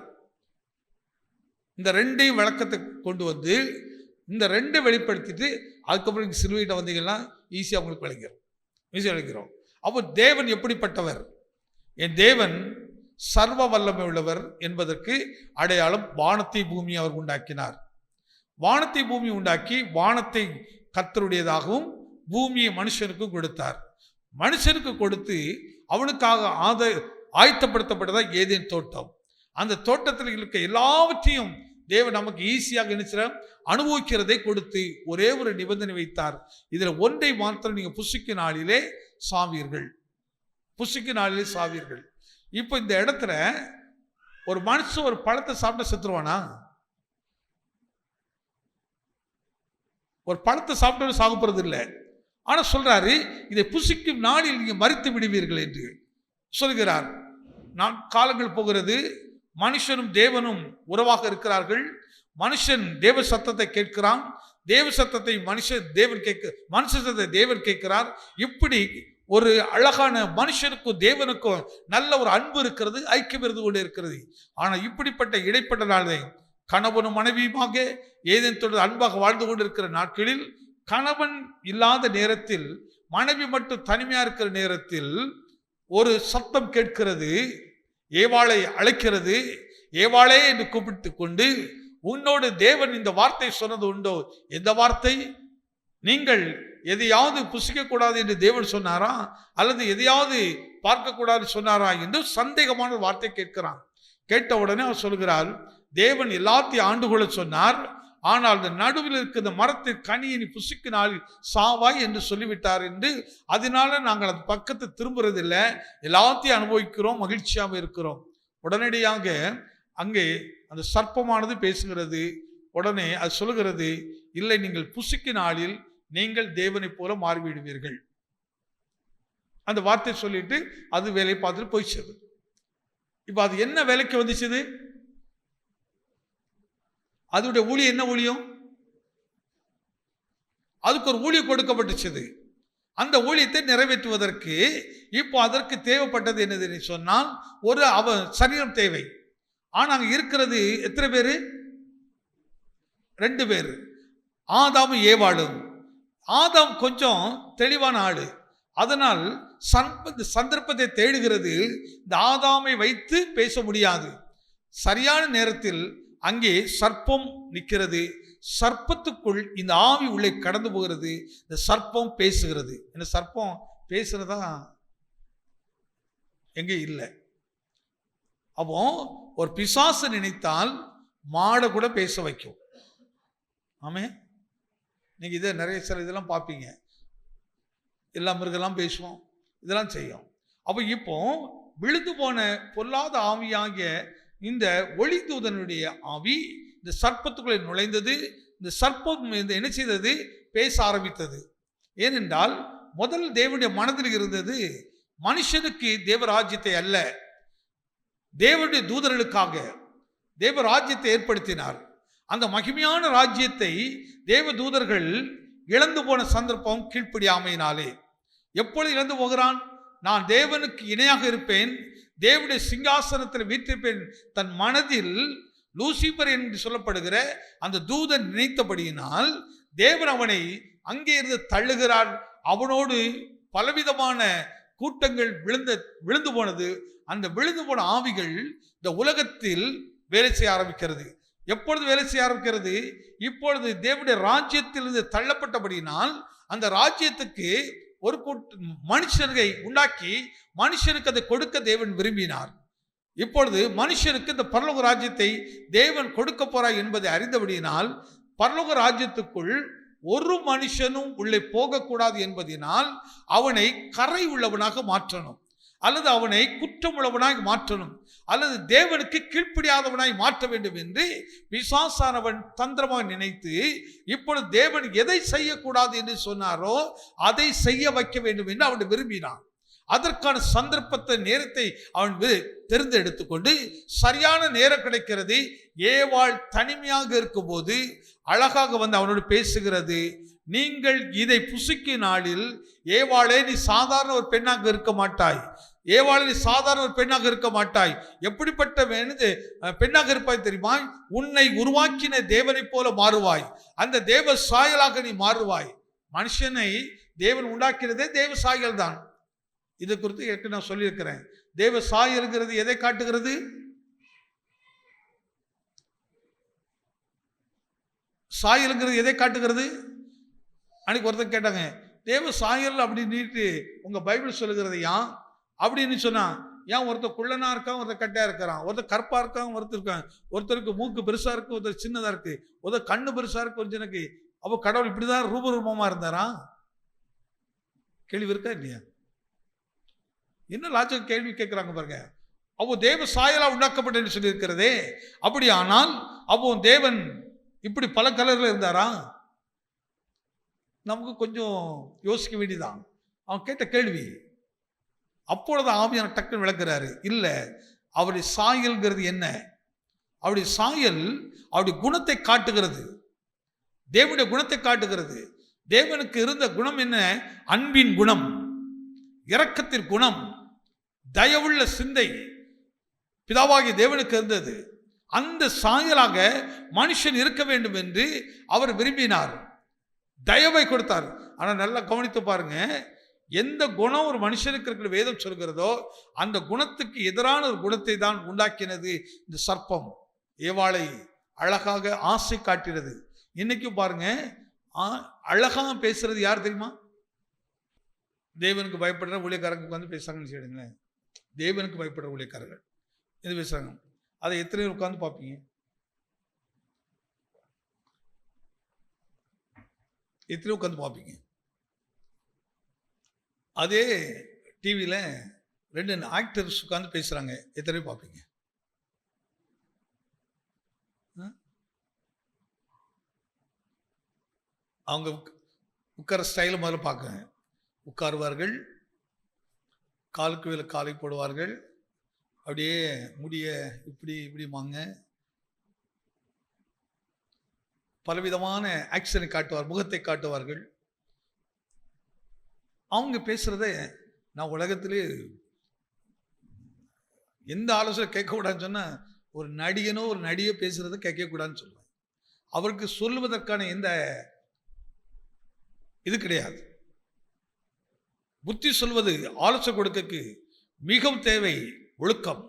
S1: இந்த 2ஐயும் விளக்கத்தை கொண்டு வந்து இந்த 2 வெளிப்படுத்திட்டு அதுக்கப்புறம் சிலுவையிட்ட வந்தீங்கன்னா ஈஸியாக உங்களுக்கு விளங்கிறோம். அப்போ தேவன் எப்படிப்பட்டவர்? என் தேவன் சர்வ வல்லமை உள்ளவர் என்பதற்கு அடையாளம் வானத்தை பூமியை அவர் உண்டாக்கினார். வானத்தை பூமி உண்டாக்கி வானத்தை கர்த்தருடையதாகவும் பூமியை மனுஷனுக்கும் கொடுத்தார். மனுஷனுக்கு கொடுத்து அவனுக்காக ஆயத்தப்படுத்தப்பட்டதா ஏதேன் தோட்டம். அந்த தோட்டத்தில் இருக்க எல்லாவற்றையும் தேவன் நமக்கு ஈஸியாக நினைச்ச அனுபவிக்கிறதை கொடுத்து ஒரே ஒரு நிபந்தனை வைத்தார். இதுல ஒன்றை மாத்திரம் நீங்க புசிக்கும் நாளிலே சாவீர்கள், புசிக்கும் நாளிலே சாவீர்கள். இப்போ இந்த இடத்துல ஒரு மனுஷன் ஒரு பழத்தை சாப்பிட்டா செத்துருவானா? ஒரு பழத்தை சாப்பிட்டு சாக போறது இல்லை. ஆனா சொல்றாரு, இதை புசிக்கும் நாளில் நீங்க மரித்து விடுவீர்கள் என்று சொல்கிறார். நான் காலங்கள் போகிறது, மனுஷனும் தேவனும் உறவாக இருக்கிறார்கள். மனுஷன் தேவ சத்தத்தை கேட்கிறான், தேவ சத்தத்தை மனுஷ சத்தத்தை தேவன் கேட்கிறார். இப்படி ஒரு அழகான மனுஷனுக்கும் தேவனுக்கும் நல்ல ஒரு அன்பு இருக்கிறது, ஐக்கியம் இருந்து கொண்டு இருக்கிறது. ஆனா இப்படிப்பட்ட இடைப்பட்ட நாளை கணவனும் மனைவியுமாக ஏதேன் தொடர் அன்பாக வாழ்ந்து கொண்டிருக்கிற நாட்களில், கணவன் இல்லாத நேரத்தில், மனைவி மட்டும் தனிமையா இருக்கிற நேரத்தில் ஒரு சத்தம் கேட்கிறது, ஏவாளை அழைக்கிறது. ஏவாளே என்று கூப்பிட்டு கொண்டு, உன்னோடு தேவன் இந்த வார்த்தை சொன்னது உண்டோ? எந்த வார்த்தை? நீங்கள் எதையாவது புசிக்க கூடாது என்று தேவன் சொன்னாரா, அல்லது எதையாவது பார்க்க கூடாது சொன்னாரா என்று சந்தேகமான ஒரு வார்த்தை கேட்கிறான். கேட்ட உடனே அவர் சொல்கிறார், தேவன் எல்லாத்தையும் ஆண்டுகொள்ள சொன்னார், ஆனால் அந்த நடுவில் இருக்கிற மரத்தின் கனியை நீ புசிக்கினால் சாவாய் என்று சொல்லிவிட்டார் என்று. அதனால நாங்கள் அந்த பக்கத்தை திரும்புறதில்லை, எல்லாத்தையும் அனுபவிக்கிறோம், மகிழ்ச்சியாக இருக்கிறோம். உடனடியாக அங்கே அந்த சர்ப்பமானது பேசுகிறது. உடனே அது சொல்லுகிறது, இல்லை, நீங்கள் புசிக்கும் நாளில் நீங்கள் தேவனை போல மாறிவிடுவீர்கள். அந்த வார்த்தை சொல்லிட்டு அது வேலை பார்த்துட்டு போயிடுச்சது. இப்ப அது என்ன வேலைக்கு வந்துச்சுது? அதோடைய ஊழியம் என்ன ஊழியம்? அதுக்கு ஒரு ஊழியம் கொடுக்கப்பட்டுச்சது. அந்த ஊழியத்தை நிறைவேற்றுவதற்கு இப்போ அதற்கு தேவைப்பட்டது என்னது சொன்னால், ஒரு சரீரம் தேவை. ஆனா அங்க இருக்கிறது எத்தனை பேரு? 2 பேரு, ஆதாமும் ஏவாளும். ஆதாம் கொஞ்சம் தெளிவான ஆளு, அதனால் சந்தர்ப்பத்தை தேடுகிறது. இந்த ஆதாமை வைத்து பேச முடியாது. சரியான நேரத்தில் அங்கே சர்ப்பம் நிற்கிறது. சர்ப்பத்துக்குள் இந்த ஆவி உள்ளே கடந்து போகிறது. இந்த சர்ப்பம் பேசுகிறது. இந்த சர்ப்பம் பேசுறதா எங்கே இல்லை. அப்போ ஒரு பிசாசு நினைத்தால் மாடை கூட பேச வைக்கும். ஆமே, நீங்க இதை நிறைய சில இதெல்லாம் பார்ப்பீங்க. எல்லா மிருகெல்லாம் பேசுவோம், இதெல்லாம் செய்யும். அப்போ இப்போ விழுந்து போன பொல்லாத ஆவியாகிய இந்த ஒளி தூதனுடைய ஆவி இந்த சர்ப்பத்துக்குள்ளே நுழைந்தது. இந்த சர்ப்பம் என்ன செய்தது? பேச ஆரம்பித்தது. ஏனென்றால் முதல் தேவனுடைய மனதில் இருந்தது மனுஷனுக்கு தேவராஜ்யத்தை அல்ல, தேவனுடைய தூதர்களுக்காக தேவராஜ்யத்தை ஏற்படுத்தினார். அந்த மகிமையான ராஜ்யத்தை தேவ தூதர்கள் இழந்து போன சந்தர்ப்பம் கீழ்ப்படியாமையினாலே. எப்பொழுது இழந்து போகிறான்? நான் தேவனுக்கு இணையாக இருப்பேன், தேவனுடைய சிங்காசனத்தில் வீற்றிருப்பேன். தன் மனதில் லூசிபர் என்று சொல்லப்படுகிற அந்த தூதன் நினைத்தபடியினால் தேவன் அவனை அங்கே இருந்து தள்ளுகிறார். அவனோடு பலவிதமான கூட்டங்கள் விழுந்து போனது. அந்த விழுந்து போன ஆவிகள் இந்த உலகத்தில் வேலை செய்ய ஆரம்பிக்கிறது. எப்பொழுது வேலை செய்ய ஆரம்பிக்கிறது? இப்பொழுது தேவனுடைய ராஜ்யத்திலிருந்து தள்ளப்பட்டபடியினால் அந்த ராஜ்யத்துக்கு ஒரு மனுஷனை உண்டாக்கி மனுஷனுக்கு அதை கொடுக்க தேவன் விரும்பினார். இப்பொழுது மனுஷனுக்கு இந்த பரலோக ராஜ்யத்தை தேவன் கொடுக்க போறார் என்பதை அறிந்தபடியினால் பரலோக ராஜ்யத்துக்குள் ஒரு மனுஷனும் உள்ளே போகக்கூடாது என்பதனால் அவனை கரை உள்ளவனாக மாற்றணும், அல்லது அவனை குற்றமுள்ளவனாய் மாற்றணும், அல்லது தேவனுக்கு கீழ்ப்படியாதவனாய் மாற்ற வேண்டும் என்று பிசாசானவன் தந்திரமாக நினைத்து இப்பொழுது தேவன் எதை செய்யக்கூடாது என்று சொன்னாரோ அதை செய்ய வைக்க வேண்டும் என்று அவன் விரும்பினான். அதற்கான சந்தர்ப்பத்தை நேரத்தை அவன் தெரிந்தெடுத்துக்கொண்டு சரியான நேரம் கிடைக்கிறது. ஏவாள் தனிமையாக இருக்கும் போது அழகாக வந்து அவனோடு பேசுகிறது. நீங்கள் இதை புசிக்கும் நாளில் ஏவாளே நீ சாதாரண ஒரு பெண்ணாக இருக்க மாட்டாய், ஏவாளே நீ சாதாரண ஒரு பெண்ணாக இருக்க மாட்டாய். எப்படிப்பட்ட பெண்ணாக இருப்பாய் தெரியுமா? உன்னை உருவாக்கின தேவனை போல மாறுவாய், அந்த தேவ சாயலாக நீ மாறுவாய். மனுஷனை தேவன் உண்டாக்கினதே தேவ சாயல் தான். இது குறித்து ஏற்கனவே நான் சொல்லியிருக்கிறேன். தேவ சாயல்ங்கிறது எதை காட்டுகிறது? சாயலுங்கிறது எதை காட்டுகிறது? அன்னைக்கு ஒருத்தர் கேட்டாங்க, தேவ சாயல் அப்படின்ட்டு உங்க பைபிள் சொல்லுகிறது ஏன் அப்படின்னு சொன்னா, ஏன் ஒருத்தர் குள்ளனா இருக்கான், ஒருத்தர் கட்டையா இருக்கிறான், ஒருத்தர் கருப்பா இருக்கான், ஒருத்தர் இருக்கான், ஒருத்தருக்கு மூக்கு பெருசா இருக்கு, ஒருத்தர் சின்னதா இருக்கு, ஒருத்தர் கண்ணு பெருசா இருக்கு, ஒரு ஜனக்கு. அப்போ கடவுள் இப்படிதான் ரூபரூபமா இருந்தாரா? கேள்வி இருக்கா இல்லையா? என்ன லாஜிக் கேள்வி கேட்கிறாங்க பாருங்க. அப்போ தேவ சாயலா உண்டாக்கப்பட்டு சொல்லி இருக்கிறதே, அப்படி ஆனால் அப்போ தேவன் இப்படி பல கலர்ல இருந்தாரா? நமக்கு கொஞ்சம் யோசிக்க வேண்டியதான். அவன் கேட்ட கேள்வி. அப்பொழுது ஆவியான டக்குன்னு விளக்குறாரு, இல்ல அவருடைய சாயல்கிறது என்ன? அவருடைய சாயல் அவருடைய குணத்தை காட்டுகிறது, தேவனுடைய குணத்தை காட்டுகிறது. தேவனுக்கு இருந்த குணம் என்ன? அன்பின் குணம், இரக்கத்தின் குணம், தயவுள்ள சிந்தை பிதாவாகிய தேவனுக்கு இருந்தது. அந்த சாயலாக மனுஷன் இருக்க வேண்டும் என்று அவர் விரும்பினார், தயவை கொடுத்தார். ஆனால் நல்லா கவனித்து பாருங்க, எந்த குணம் ஒரு மனுஷனுக்கு இருக்கிற வேதம் சொல்கிறதோ அந்த குணத்துக்கு எதிரான ஒரு குணத்தை தான் உண்டாக்கினது இந்த சர்ப்பம். ஏவாளை அழகாக ஆசை காட்டினது. இன்னைக்கும் பாருங்க, அழகாக பேசுறது யார் தெரியுமா? தேவனுக்கு பயப்படுற ஊழியக்காரங்க வந்து பேசுறாங்கன்னு சொல்லிடுங்களேன். தேவனுக்கு பயப்படுற ஊழியக்காரர்கள் இது பேசுறாங்க. அதை எத்தனை பேர் உட்காந்து பார்ப்பீங்க? எத்தனை உட்காந்து பார்ப்பீங்க? அதே டிவியில் 2 ஆக்டர்ஸ் உட்காந்து பேசுறாங்க, எத்தனை பேர் பார்ப்பீங்க? அவங்க உட்கார ஸ்டைலை முதல்ல பார்க்குங்க. உட்காருவார்கள், காலுக்கு மேலே காலை போடுவார்கள், அப்படியே முடிய இப்படி இப்படிமாங்க, பலவிதமான ஆக்ஷனை காட்டுவார், முகத்தை காட்டுவார்கள். அவங்க பேசுறத நான் உலகத்திலே எந்த ஆலோசனை கேட்கக்கூடாதுன்னு சொன்னா, ஒரு நடிகனோ ஒரு நடிகை பேசுறதை கேட்கக்கூடாதுன்னு சொல்லுவேன். அவருக்கு சொல்லுவதற்கான எந்த இது கிடையாது. புத்தி சொல்வது, ஆலோசனை கொடுக்க மிகவும் தேவை ஒழுக்கம்,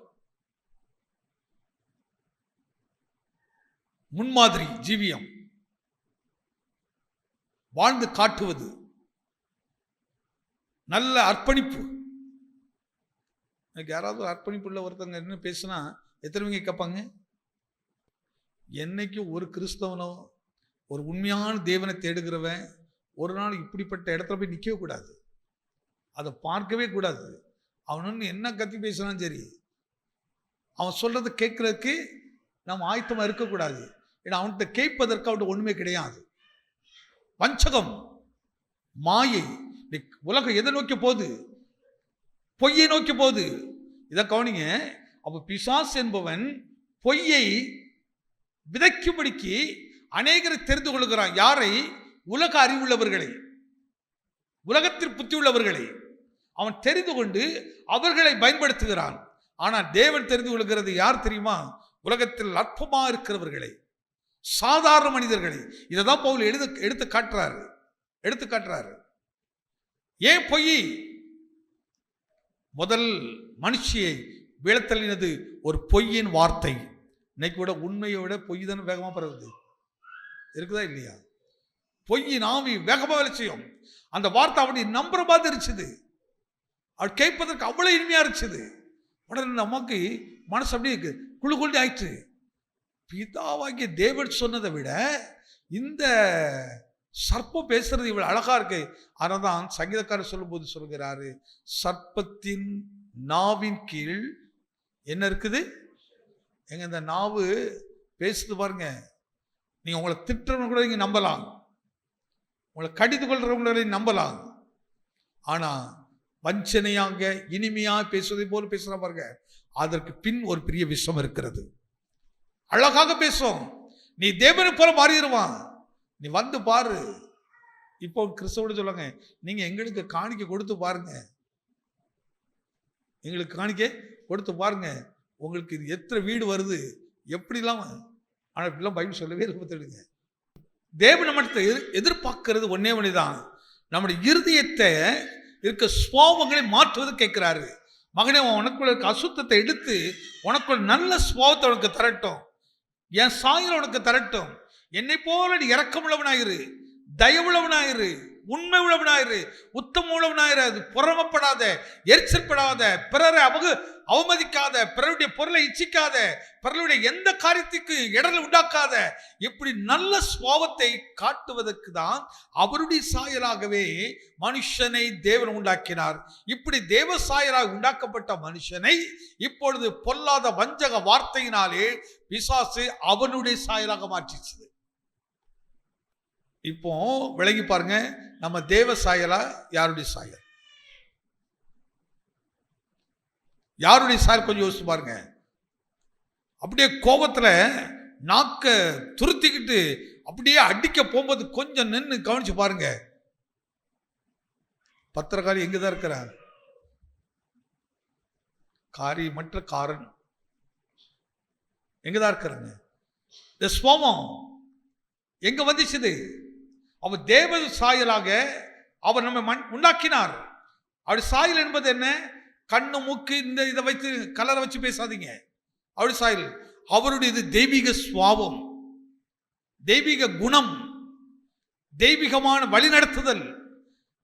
S1: முன்மாதிரி ஜீவியம், வாழ்ந்து காட்டுவது, நல்ல அர்ப்பணிப்பு. எனக்கு யாராவது அர்ப்பணிப்பு உள்ள ஒருத்தங்க என்ன பேசுனா எத்தனைவங்க கேட்பாங்க? என்னைக்கு ஒரு கிறிஸ்தவனோ ஒரு உண்மையான தேவனை தேடுகிறவன் ஒரு நாள் இப்படிப்பட்ட இடத்துல போய் நிற்கவே கூடாது, அதை பார்க்கவே கூடாது. அவனு என்ன கத்தி பேசுனாலும் சரி, அவன் சொல்றதை கேட்கறதுக்கு நாம் ஆயத்தமாக இருக்கக்கூடாது. ஏன்னா அவன்கிட்ட கேட்பதற்கு அவன்கிட்ட ஒண்ணுமே கிடையாது. வஞ்சகம், மாயை. உலகம் எதை நோக்கி போகுது? பொய்யை நோக்கி போகுது. இதை கவனிங்க. அப்ப பிசாசு என்பவன் பொய்யை விதைக்கும்படிக்கு அநேகரை தெரிந்து கொள்கிறான். யாரை? உலக அறிவுள்ளவர்களை, உலகத்தில் புத்தி உள்ளவர்களை அவன் தெரிந்து கொண்டு அவர்களை பயன்படுத்துகிறான். ஆனால் தேவன் தெரிந்து கொள்கிறது யார் தெரியுமா? உலகத்தில் அற்பமா இருக்கிறவர்களை, சாதாரண மனிதர்களை. இதை தான் பவுல் எடுத்து காட்டுறாரு. ஏன் பொய்? முதல் மனுஷியை வீழத்தள்ளினது ஒரு பொய்யின் வார்த்தை. இன்னைக்கு விட உண்மையை விட பொய் தானே வேகமா பரவுது, இருக்குதா இல்லையா? பொய்யின் ஆவி வேகமா வேலை செய்யும். அந்த வார்த்தை அப்படி நம்புற மாதிரி இருந்துச்சு, அவள் கேட்பதற்கு அவ்வளவு இனிமையா இருந்துச்சு. உடனே நமக்கு மனசு அப்படியே குழு குழு ஆயிடுச்சு. பிதாவாகிய தேவன் சொன்னதை விட இந்த சர்ப்பம் பேசுறது இவ்வளவு அழகா இருக்கு. அதனால்தான் சங்கீதக்காரர் சொல்லும் போது சொல்கிறாரு, சர்ப்பத்தின் நாவின் கீழ் என்ன இருக்குது? எங்க இந்த நாவு பேசுது பாருங்க. நீங்க உங்களை திட்டுறவங்க கூட நீங்க நம்பலாம், உங்களை கடித்து கொள்றவங்களை நம்பலாம். ஆனா வஞ்சனையாக இனிமையா பேசுவதை போல பேசுற பாருங்க, அதற்கு பின் ஒரு பெரிய விஷம் இருக்கிறது. அழகாக பேசும், நீ தேவனை போல மாறிடுவான், நீ வந்து பாரு. இப்போ கிறிஸ்தவோடு சொல்லுங்க, நீங்க எங்களுக்கு காணிக்க கொடுத்து பாருங்க, எங்களுக்கு காணிக்க கொடுத்து பாருங்க, உங்களுக்கு இது எத்தனை வீடு வருது எப்படிலாம். ஆனால் இப்படிலாம் பைபிள் சொல்லவே இருப்பதுங்க. தேவன் நம்மகிட்ட எதிர்பார்க்கிறது ஒன்னே ஒன்றுதான், நம்முடைய இருதயத்தை இருக்க சுபாவங்களை மாற்றுவது கேட்கிறாரு. மகனே, உனக்குள்ள இருக்க அசுத்தத்தை எடுத்து உனக்குள்ள நல்ல சுபாவத்தை உனக்கு தரட்டும், என் சாயல் உனக்கு தரட்டும், என்னை போல நீ இரக்கமுள்ளவனாயிரு, தயவுள்ளவனாயிரு, உண்மை உள்ளவனாயிரு, உத்தம உள்ளவனாயிரு. அது புறமப்படாத, எரிச்சல்படாத, பிறரை அவமதிக்காத, பிறருடைய பொருளை இச்சிக்காத, பிறருடைய எந்த காரியத்துக்கு இடர்களை உண்டாக்காத, இப்படி நல்ல சுபாவத்தை காட்டுவதற்கு தான் அவருடைய சாயலாகவே மனுஷனை தேவன் உண்டாக்கினார். இப்படி தேவ சாயலாக உண்டாக்கப்பட்ட மனுஷனை இப்பொழுது பொல்லாத வஞ்சக வார்த்தையினாலே பிசாசு அவனுடைய சாயலாக மாற்றிச்சது. இப்போ விளங்கி பாருங்க, நம்ம தேவ சாயலா யாருடைய சாயல்? யாருடைய சாயல் கொஞ்சம் யோசிச்சு பாருங்க. அப்படியே கோபத்துல நாக்க துருத்திக்கிட்டு அப்படியே அடிக்க போகும்போது கொஞ்சம் நின்று கவனிச்சு பாருங்க. பத்திரக்காரி எங்கதான் இருக்கிறார்? காரியமற்ற காரன் எங்கதான் இருக்கிறாங்க? இந்த ஸ்வமம் எங்க வந்துச்சுது? அவர் தேவ சாயலாக அவர் நம்ம உண்டாக்கினார். அவருடைய சாயல் என்பது என்ன? கண்ணு மூக்கு இந்த இதை வைத்து கலரை வச்சு பேசாதீங்க. அவருடைய சாயல், அவருடைய இது தெய்வீக சுவாவம், தெய்வீக குணம், தெய்வீகமான வழிநடத்துதல்.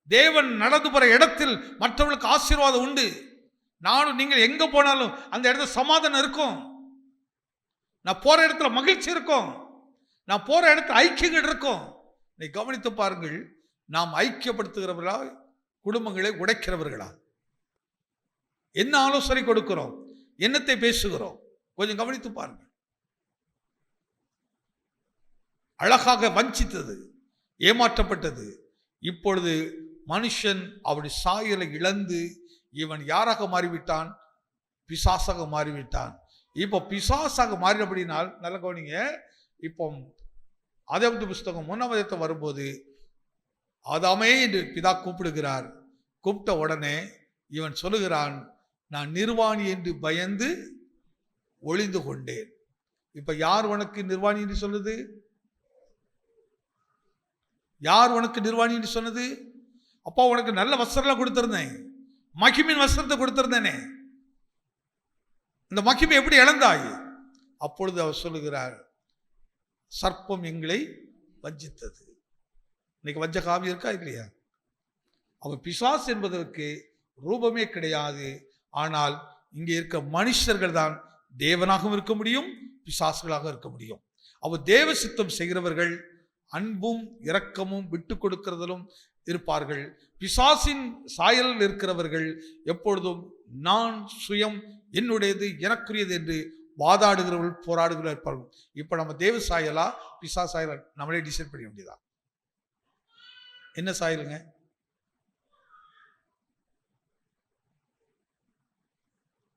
S1: தேவன் நடந்து போற இடத்தில் மற்றவர்களுக்கு ஆசீர்வாதம் உண்டு. நானும் நீங்கள் எங்க போனாலும் அந்த இடத்துல சமாதானம் இருக்கும். நான் போற இடத்துல மகிழ்ச்சி இருக்கும். நான் போற இடத்துல ஐக்கியங்கள் இருக்கும். நீ கவனித்து பாருங்கள், நாம் ஐக்கியப்படுத்துகிறவர்களா, குடும்பங்களை உடைக்கிறவர்களா? என்ன ஆலோசனை கொடுக்கிறோம், என்னத்தை பேசுகிறோம்? கொஞ்சம் கவனித்து பாருங்கள். அழகாக வஞ்சித்தது, ஏமாற்றப்பட்டது. இப்பொழுது மனுஷன் அவருடைய சாயலை இழந்து இவன் யாராக மாறிவிட்டான்? பிசாசாக மாறிவிட்டான். இப்போ பிசாசாக மாறினபடினால் நல்ல கவனிங்க. இப்போ ஆதியாகம புஸ்தகம் 1ஆம் அதிகாரம் வரும்போது ஆதாமே என்று பிதா கூப்பிடுகிறார். கூப்பிட்ட உடனே இவன் சொல்லுகிறான், நான் நிர்வாணி என்று பயந்து ஒளிந்து கொண்டேன். இப்ப யார் உனக்கு நிர்வாணி என்று சொல்லுது? யார் உனக்கு நிர்வாணி என்று சொன்னது? அப்பா உனக்கு நல்ல வஸ்திரம் கொடுத்திருந்தேன், மகிமின் வஸ்திரத்தை கொடுத்திருந்தேனே, இந்த மகிமை எப்படி இழந்தாய்? அப்பொழுது அவர் சொல்லுகிறார், சர்ப்பம் எங்களை வஞ்சித்தது. இன்னைக்கு வஞ்ச காவி இருக்கா இல்லையா? அவன் பிசாசு என்பதற்கு ரூபமே கிடையாது. ஆனால் இங்கே இருக்க மனுஷர்கள் தான் தேவனாகவும் இருக்க முடியும், பிசாசுகளாக இருக்க முடியும். அவர் தேவ சித்தம் செய்கிறவர்கள் அன்பும் இரக்கமும் விட்டு கொடுக்கிறதிலும் இருப்பார்கள். பிசாசின் சாயலில் இருக்கிறவர்கள் எப்பொழுதும் நான் சுயம், என்னுடையது, எனக்குரியது என்று வாதாடுகிறவர்கள், போராடுகிறவர்கள் இருப்பார்கள். இப்ப நம்ம தேவ சாயலா பிசா சாயலா நம்மளே டிசைட் பண்ண வேண்டியதா? என்ன சாயலுங்க?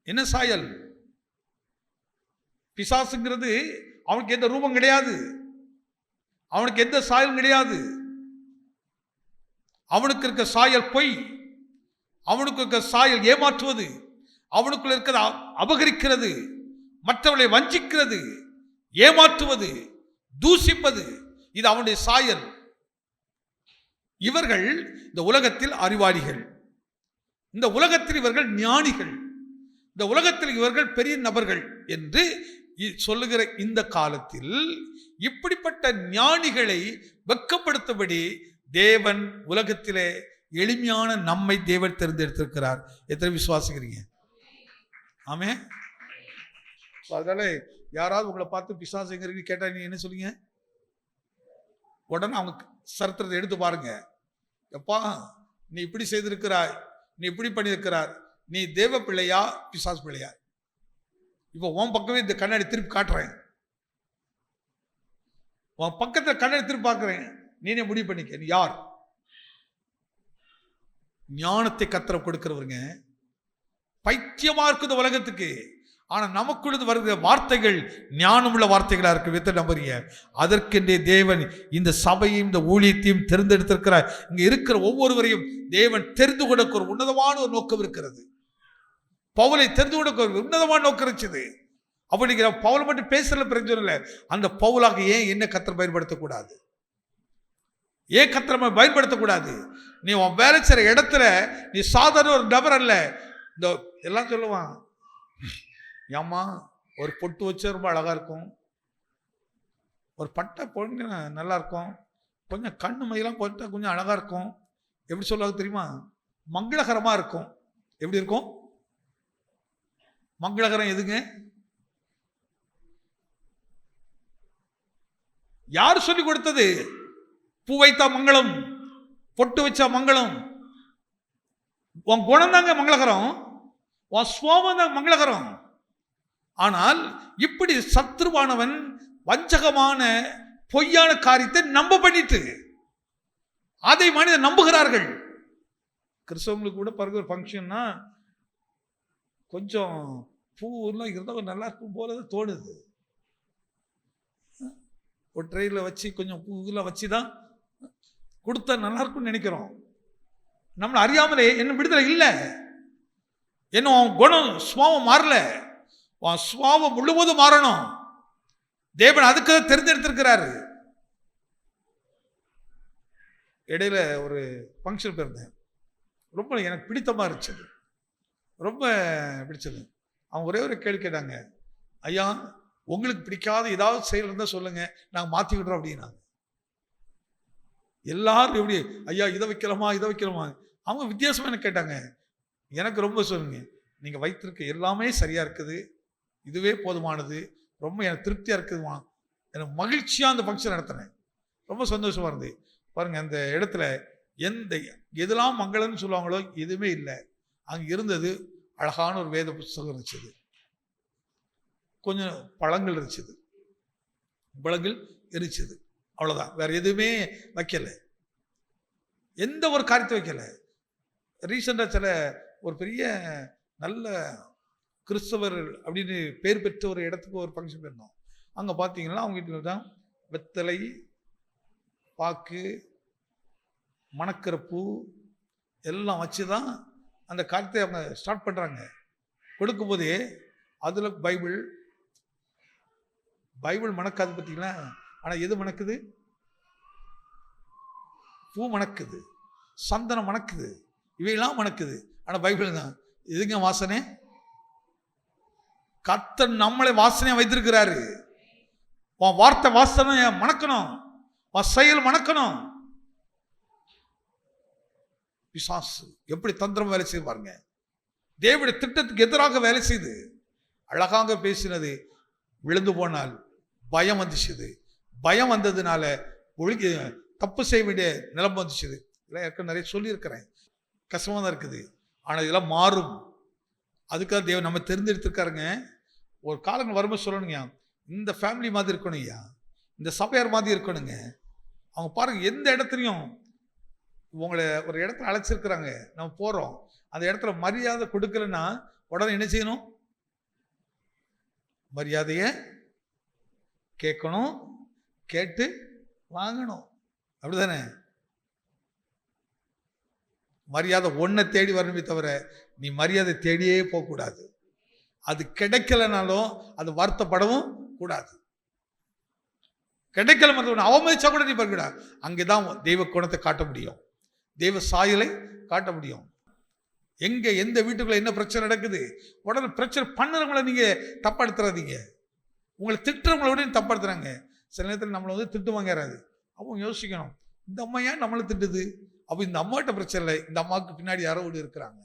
S1: என்ன சாயல்? பிசாசுங்கிறது அவனுக்கு எந்த ரூபம் கிடையாது, அவனுக்கு எந்த சாயலும் கிடையாது. அவனுக்கு இருக்க சாயல் பொய், அவனுக்கு இருக்க சாயல் ஏமாற்றுவது, அவனுக்குள்ள இருக்கிற அபகரிக்கிறது, மற்றவர்களை வஞ்சிக்கிறது, ஏமாற்றுவது, தூசிப்பது, இது அவனுடைய சாயல். இவர்கள் இந்த உலகத்தில் அறிவாளிகள், இந்த உலகத்தில் இவர்கள் ஞானிகள், இந்த உலகத்தில் இவர்கள் பெரிய நபர்கள் என்று சொல்லுகிற இந்த காலத்தில் இப்படிப்பட்ட ஞானிகளை வெட்கப்படுத்தபடி தேவன் உலகத்திலே எளிமையான நம்மை தேவன் தேர்ந்தெடுத்திருக்கிறார். எத்தனை விசுவாசிக்கிறீங்க? ஆமே. அதனால யாராவது உங்களை பார்த்து பிசாசுங்கிறீங்க கேட்டா நீ என்ன சொல்லுங்க? உடனே அவங்க சரித்திரத்தை எடுத்து பாருங்க. எப்பா நீ இப்படி செய்திருக்கிறாய், நீ இப்படி பண்ணியிருக்கிறார், நீ தேவ பிள்ளையா பிசாசு பிள்ளையா? இப்போ உன் பக்கமே இந்த கண்ணாடி திருப்பி காட்டுறேன், உன் பக்கத்தில் கண்ணாடி திருப்பி பார்க்கிறேன், நீனே முடிவு பண்ணிக்க நீ யார். ஞானத்தை கத்தர கொடுக்கிறவருங்க. பைத்தியமா இருக்குது உலகத்துக்கு. ஆனா நமக்குள்ளது வருகிற வார்த்தைகள் ஞானமுள்ள வார்த்தைகளா இருக்கு. எத்தனை நம்புறீங்க? அதற்கென்றே தேவன் இந்த சபையும் இந்த ஊழியத்தையும் தெரிந்தெடுத்திருக்கிறார். இங்க இருக்கிற ஒவ்வொருவரையும் தேவன் தெரிந்து கொடுக்க ஒரு உன்னதமான ஒரு நோக்கம் இருக்கிறது. பவுலை தெரிந்து கொடுக்க ஒரு உன்னதமான நோக்கம் இருந்துச்சு. அப்படிங்கிற பவுல் மட்டும் பேசல பிரயோஜனம் இல்லை. அந்த பவுலாக ஏன் என்ன கத்தரை பயன்படுத்தக்கூடாது? ஏன் கத்தரை பயன்படுத்தக்கூடாது? நீ உன் வேலை செய்கிற இடத்துல நீ சாதாரண ஒரு நபர் அல்ல. இந்த எல்லாம் சொல்லுவான், ஏம்மா ஒரு பொட்டு வச்சா ரொம்ப அழகா இருக்கும், ஒரு பட்டை பொண்ணு நல்லா இருக்கும், கொஞ்சம் கண்ணு மையெல்லாம் கொஞ்சம் அழகாக இருக்கும். எப்படி சொல்லுவாங்க தெரியுமா? மங்களகரமாக இருக்கும். எப்படி இருக்கும்? மங்களகரம் எதுங்க? யார் சொல்லி கொடுத்தது? பூ வைத்தா மங்களம், பொட்டு வச்சா மங்களம். உன் குணம் தாங்க மங்களகரம், உன் சுவாபம் தான் மங்களகரம். ஆனால் இப்படி சத்ருவானவன் வஞ்சகமான பொய்யான காரியத்தை நம்ப பண்ணிட்டு அதை மனிதர் நம்புகிறார்கள். கிறிஸ்தவங்களுக்கு கூட பிறகு ஒரு ஃபங்க்ஷன்னா கொஞ்சம் பூலாம் இருந்தால் நல்லா இருக்கும் போல தோணுது. ஒரு ட்ரெயினில் வச்சு கொஞ்சம் பூலாம் வச்சு தான் கொடுத்தா நல்லா இருக்கும்னு நினைக்கிறோம். நம்மளை அறியாமலே என்ன விடுதலை இல்லை, என்ன குணம் சுவாபம் மாறல, சுவாபம் முழுவதும் மாறணும். தேவன் அதுக்கு தெரிந்தெடுத்திருக்கிறாரு. இடையில ஒரு ஃபங்க்ஷன் போயிருந்தேன், ரொம்ப எனக்கு பிடித்தமாக இருந்துச்சு, ரொம்ப பிடிச்சது. அவங்க ஒரே ஒரு கேள்வி கேட்டாங்க, ஐயா உங்களுக்கு பிடிக்காத ஏதாவது செயல் இருந்தால் சொல்லுங்க, நாங்கள் மாற்றிக்கிடுறோம் அப்படின்னாங்க. எல்லாரும் எப்படி ஐயா இதை வைக்கலாமா இதை வைக்கலாமா, அவங்க வித்தியாசமாக எனக்கு கேட்டாங்க. எனக்கு ரொம்ப சொல்லுங்க, நீங்கள் வைத்திருக்க எல்லாமே சரியாக இருக்குது, இதுவே போதுமானது, ரொம்ப எனக்கு திருப்தியாக இருக்குதுமா, எனக்கு மகிழ்ச்சியாக அந்த ஃபங்க்ஷன் நடத்தினேன், ரொம்ப சந்தோஷமாக இருந்தது. பாருங்கள், அந்த இடத்துல எதெல்லாம் மங்களம்னு சொல்லுவாங்களோ எதுவுமே இல்லை. அங்கே இருந்தது அழகான ஒரு வேத புத்தகம் இருந்துச்சு, கொஞ்சம் பழங்கள் இருந்துச்சு, அவ்வளோதான். வேற எதுவுமே வைக்கல, எந்த ஒரு காரியத்தை வைக்கல. ரீசெண்டாக சில ஒரு பெரிய நல்ல கிறிஸ்தவர் அப்படின்னு பேர் பெற்ற ஒரு இடத்துக்கு ஒரு ஃபங்க்ஷன் போயிருந்தோம். அங்கே பார்த்தீங்கன்னா அவங்க வீட்டில் தான் வெத்தலை, பாக்கு, மணக்கிற பூ எல்லாம் வச்சு தான் அந்த காரியத்தை அவங்க ஸ்டார்ட் பண்ணுறாங்க. கொடுக்கும்போதே அதில் பைபிள் மணக்காது பார்த்தீங்களா, ஆனால் எது மணக்குது? பூ மணக்குது, சந்தனம் மணக்குது, இவையெல்லாம் மணக்குது, ஆனால் பைபிள் தான். எதுங்க வாசனை? கர்த்தர் நம்மளை வாசனையா வைத்திருக்கிறாரு. உன் வார்த்தை வாசனை மணக்கணும், உன் செயல் மணக்கணும். பிசாசு எப்படி தந்திரம் வேலை செய்து பாருங்க. தேவனுடைய திட்டத்துக்கு எதிராக வேலை செய்து அழகாக பேசினது விழுந்து போனால் பயம் வந்துச்சுது. பயம் வந்ததுனால தப்பு செய்ய வேண்டிய நிலம் வந்துச்சுது. இதெல்லாம் ஏற்கனவே நிறைய சொல்லியிருக்கிறேன், கஷ்டமாக தான் இருக்குது. ஆனால் இதெல்லாம் மாறும். அதுக்காக தேவன் நம்ம தெரிந்தெடுத்துருக்காருங்க. ஒரு காலங்கள் வரும்போது சொல்லணுங்க, இந்த ஃபேமிலி மாதிரி இருக்கணும் ஐயா, இந்த சபையார் மாதிரி இருக்கணுங்க. அவங்க பாருங்க, எந்த இடத்துலையும் உங்களை ஒரு இடத்துல அழைச்சிருக்கிறாங்க, நம்ம போகிறோம், அந்த இடத்துல மரியாதை கொடுக்கலன்னா உடனே என்ன செய்யணும்? மரியாதையை கேட்கணும், கேட்டு வாங்கணும், அப்படிதானே? மரியாதை ஒன்றை தேடி வரணுமே தவிர நீ மரியாதை தேடியே போகக்கூடாது. அது கிடைக்கலனாலும் அது வருத்தப்படவும் கூடாது. கிடைக்கல மற்றவன் அவமதிச்சா கூட நீ பார்க்கக்கூடாது. அங்கேதான் தெய்வ குணத்தை காட்ட முடியும், தெய்வ சாயலை காட்ட முடியும். எங்க எந்த வீட்டுக்குள்ள என்ன பிரச்சனை நடக்குது, உடனே பிரச்சனை பண்ணுறவங்கள நீங்க தப்பா எடுத்துறாதீங்க. உங்களை திட்டுறவங்களோட தப்பா எடுத்துறாங்க. சில நேரத்தில் நம்மளை வந்து திட்டு வாங்கிறாது. அவங்க யோசிக்கணும், இந்த அம்மா ஏன் நம்மளை திட்டுது? அப்போ இந்த அம்மாட்ட பிரச்சனை இல்லை, இந்த அம்மாவுக்கு பின்னாடி யாரோ ஒன்று இருக்கிறாங்க.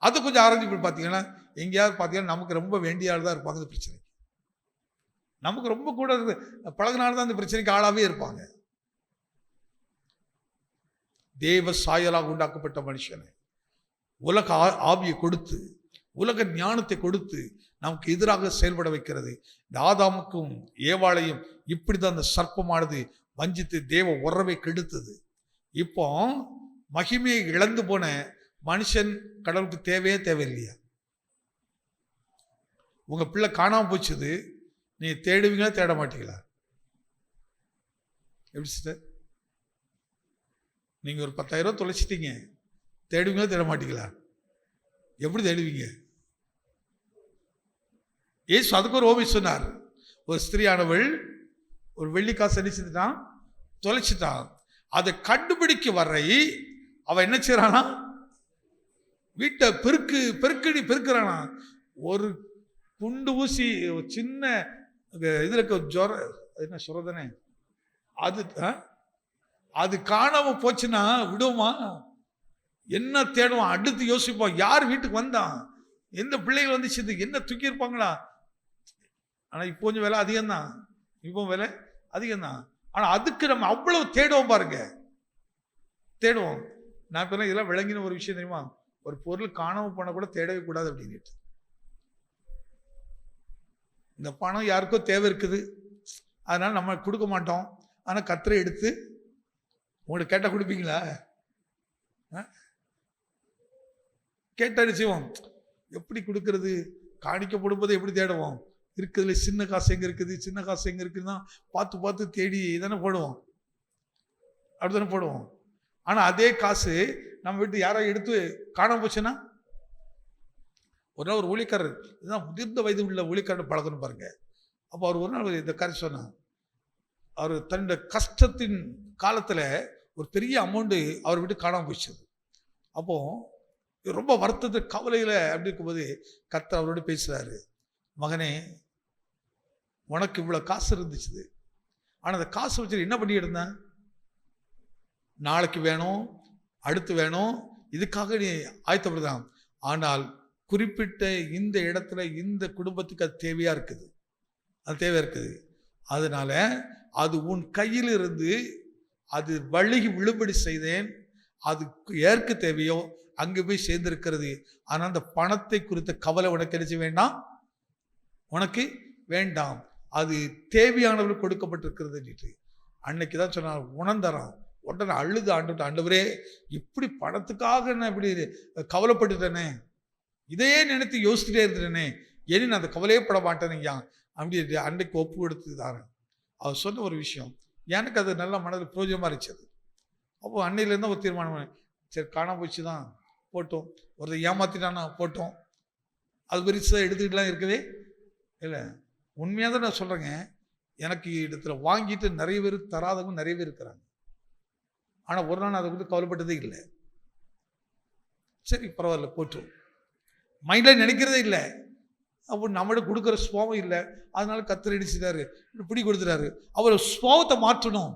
S1: அது கொஞ்சம் ஆராய்ச்சி போய் பார்த்தீங்கன்னா, எங்கேயாவது பார்த்தீங்கன்னா நமக்கு ரொம்ப வேண்டிய ஆள் தான் இருப்பாங்க. இந்த பிரச்சனைக்கு நமக்கு ரொம்ப கூட பழகினால தான் இந்த பிரச்சனைக்கு ஆளாவே இருப்பாங்க. தேவ சாயலாக உண்டாக்கப்பட்ட மனுஷனை உலக ஆவியை கொடுத்து, உலக ஞானத்தை கொடுத்து நமக்கு எதிராக செயல்பட வைக்கிறது. இந்த ஆதாமுக்கும் ஏவாளையும் இப்படிதான் அந்த சர்ப்பமானது வஞ்சித்து தேவ உறவை கெடுத்தது. இப்போ மகிமையை இழந்து போன மனுஷன் கடவுளுக்கு தேவையே தேவையில்லையா? உங்க பிள்ளை காணாம போச்சுது, நீ தேடுவீங்களா தேட மாட்டீங்களா? எப்படி சார்? நீங்க ஒரு 10,000 ரூபாய் தொலைச்சிட்டீங்க, தேடுவீங்களா தேட மாட்டீங்களா? எப்படி தேடுவீங்க? ஏசு அதுக்கு ஒரு ஓமை சொன்னார். ஒரு ஸ்திரீயானவள் ஒரு வெள்ளி காசு அடிச்சுட்டான், தொலைச்சிட்டான். அதை கண்டுபிடிக்க வரை அவ என்ன செய்யறானா, வீட்டை பெருக்குறானா. ஒரு குண்டு ஊசி, சின்ன இதில் இருக்க ஜுரம், அது என்ன சொல்றதுனே, அது அது காணாம போச்சுன்னா விடுவோமா? என்ன தேடுவோம், அடுத்து யோசிப்போம், யார் வீட்டுக்கு வந்தான், எந்த பிள்ளைகள் வந்துச்சு, என்ன தூக்கி இருப்பாங்களா. ஆனால் இப்போ கொஞ்சம் விலை அதிகம்தான், இப்போ விலை அதிகம்தான். ஆனால் அதுக்கு நம்ம அவ்வளவு தேடுவோம் பாருங்க, தேடுவோம். நான் இப்போ இதெல்லாம் விளங்கின ஒரு விஷயம் தெரியுமா, ஒரு பொருள் காணாம போன கூட தேடவே கூடாது அப்படின்ட்டு. இந்த பணம் யாருக்கோ தேவை இருக்குது, அதனால நம்ம கொடுக்க மாட்டோம். ஆனால் கர்த்தரை எடுத்து உங்களுக்கு கேட்டால் கொடுப்பீங்களா? கேட்டாரு செய்வோம். எப்படி கொடுக்கறது, காணிக்க போடும்போது எப்படி தேடுவோம், இருக்குதுல சின்ன காசு எங்க இருக்குது, சின்ன காசு எங்க இருக்குதுன்னா பார்த்து பார்த்து தேடி தானே போடுவோம், அப்படித்தானே போடுவோம். ஆனால் அதே காசு நம்ம வீட்டு யாரோ எடுத்து காணாம போச்சுன்னா, ஒரு நாள் ஒரு ஊழியக்காரர், இதுதான் முதிர்ந்த வயது உள்ள ஊழியக்காரர் பழகணும் பாருங்க. அப்போ அவர் ஒரு நாள் இந்த காரியம் சொன்னார். அவர் தன்னுடைய கஷ்டத்தின் காலத்தில் ஒரு பெரிய அமௌண்ட்டு அவர் வீட்டு காணாமல் போயிடுச்சு. அப்போ ரொம்ப வருத்தத்தை கவலையில் அப்படி இருக்கும்போது கர்த்தர் அவரோட பேசுகிறாரு, மகனே உனக்கு இவ்வளோ காசு இருந்துச்சு, ஆனால் அந்த காசு வச்சு என்ன பண்ணிட்டு இருந்தேன், நாளைக்கு வேணும், அடுத்து வேணும், இதுக்காக நீ ஆயத்தப்படுதான். ஆனால் குறிப்பிட்ட இந்த இடத்துல இந்த குடும்பத்துக்கு அது தேவையாக இருக்குது, அது தேவையாக இருக்குது. அதனால அது உன் கையில் இருந்து அது வழுகி விழுபடி செய்தேன், அது ஏற்க தேவையோ அங்கே போய் சேர்ந்திருக்கிறது. ஆனால் அந்த பணத்தை குறித்த கவலை உனக்கு நினைச்ச வேண்டாம், உனக்கு வேண்டாம், அது தேவையானவர்கள் கொடுக்கப்பட்டிருக்கிறது. அன்னைக்கு தான் சொன்னார், உணர்ந்தறான். உடனே அழுது ஆண்டவரே, இப்படி பணத்துக்காக நான் இப்படி கவலைப்பட்டுட்டேனே, இதையே நினைத்து யோசிச்சுட்டே இருந்துட்டேனே, ஏன்னு நான் அந்த கவலையே பட மாட்டேனையா அப்படி அன்னைக்கு ஒப்பு கொடுத்துதாரேன். அவர் சொன்ன ஒரு விஷயம் எனக்கு அது நல்ல மனதில் பிரயோஜனமாக இருந்துச்சு. அப்போ அன்னையிலேருந்து ஒரு தீர்மானம், சரி காணாம போச்சு தான் போட்டோம், ஒருத்தர் ஏமாத்திட்டானா போட்டோம், அது பெருசாக எடுத்துக்கிட்டுலாம் இருக்கவே இல்லை. உண்மையாக தான் நான் சொல்கிறேங்க, எனக்கு இடத்துல வாங்கிட்டு நிறைய பேர் தராதவங்க நிறைய பேர் இருக்கிறாங்க. ஆனால் ஒரு நாள் அதை வந்து கவலைப்பட்டதே இல்லை. சரி பரவாயில்ல போட்டோம், மைண்டில் நினைக்கிறதே இல்லை. அப்போ நம்மகிட்ட கொடுக்குற சுபாவம் இல்லை, அதனால கர்த்தர் அடிச்சுட்டாரு, பிடி கொடுத்துட்டாரு. அவர் சுபாவத்தை மாற்றணும்,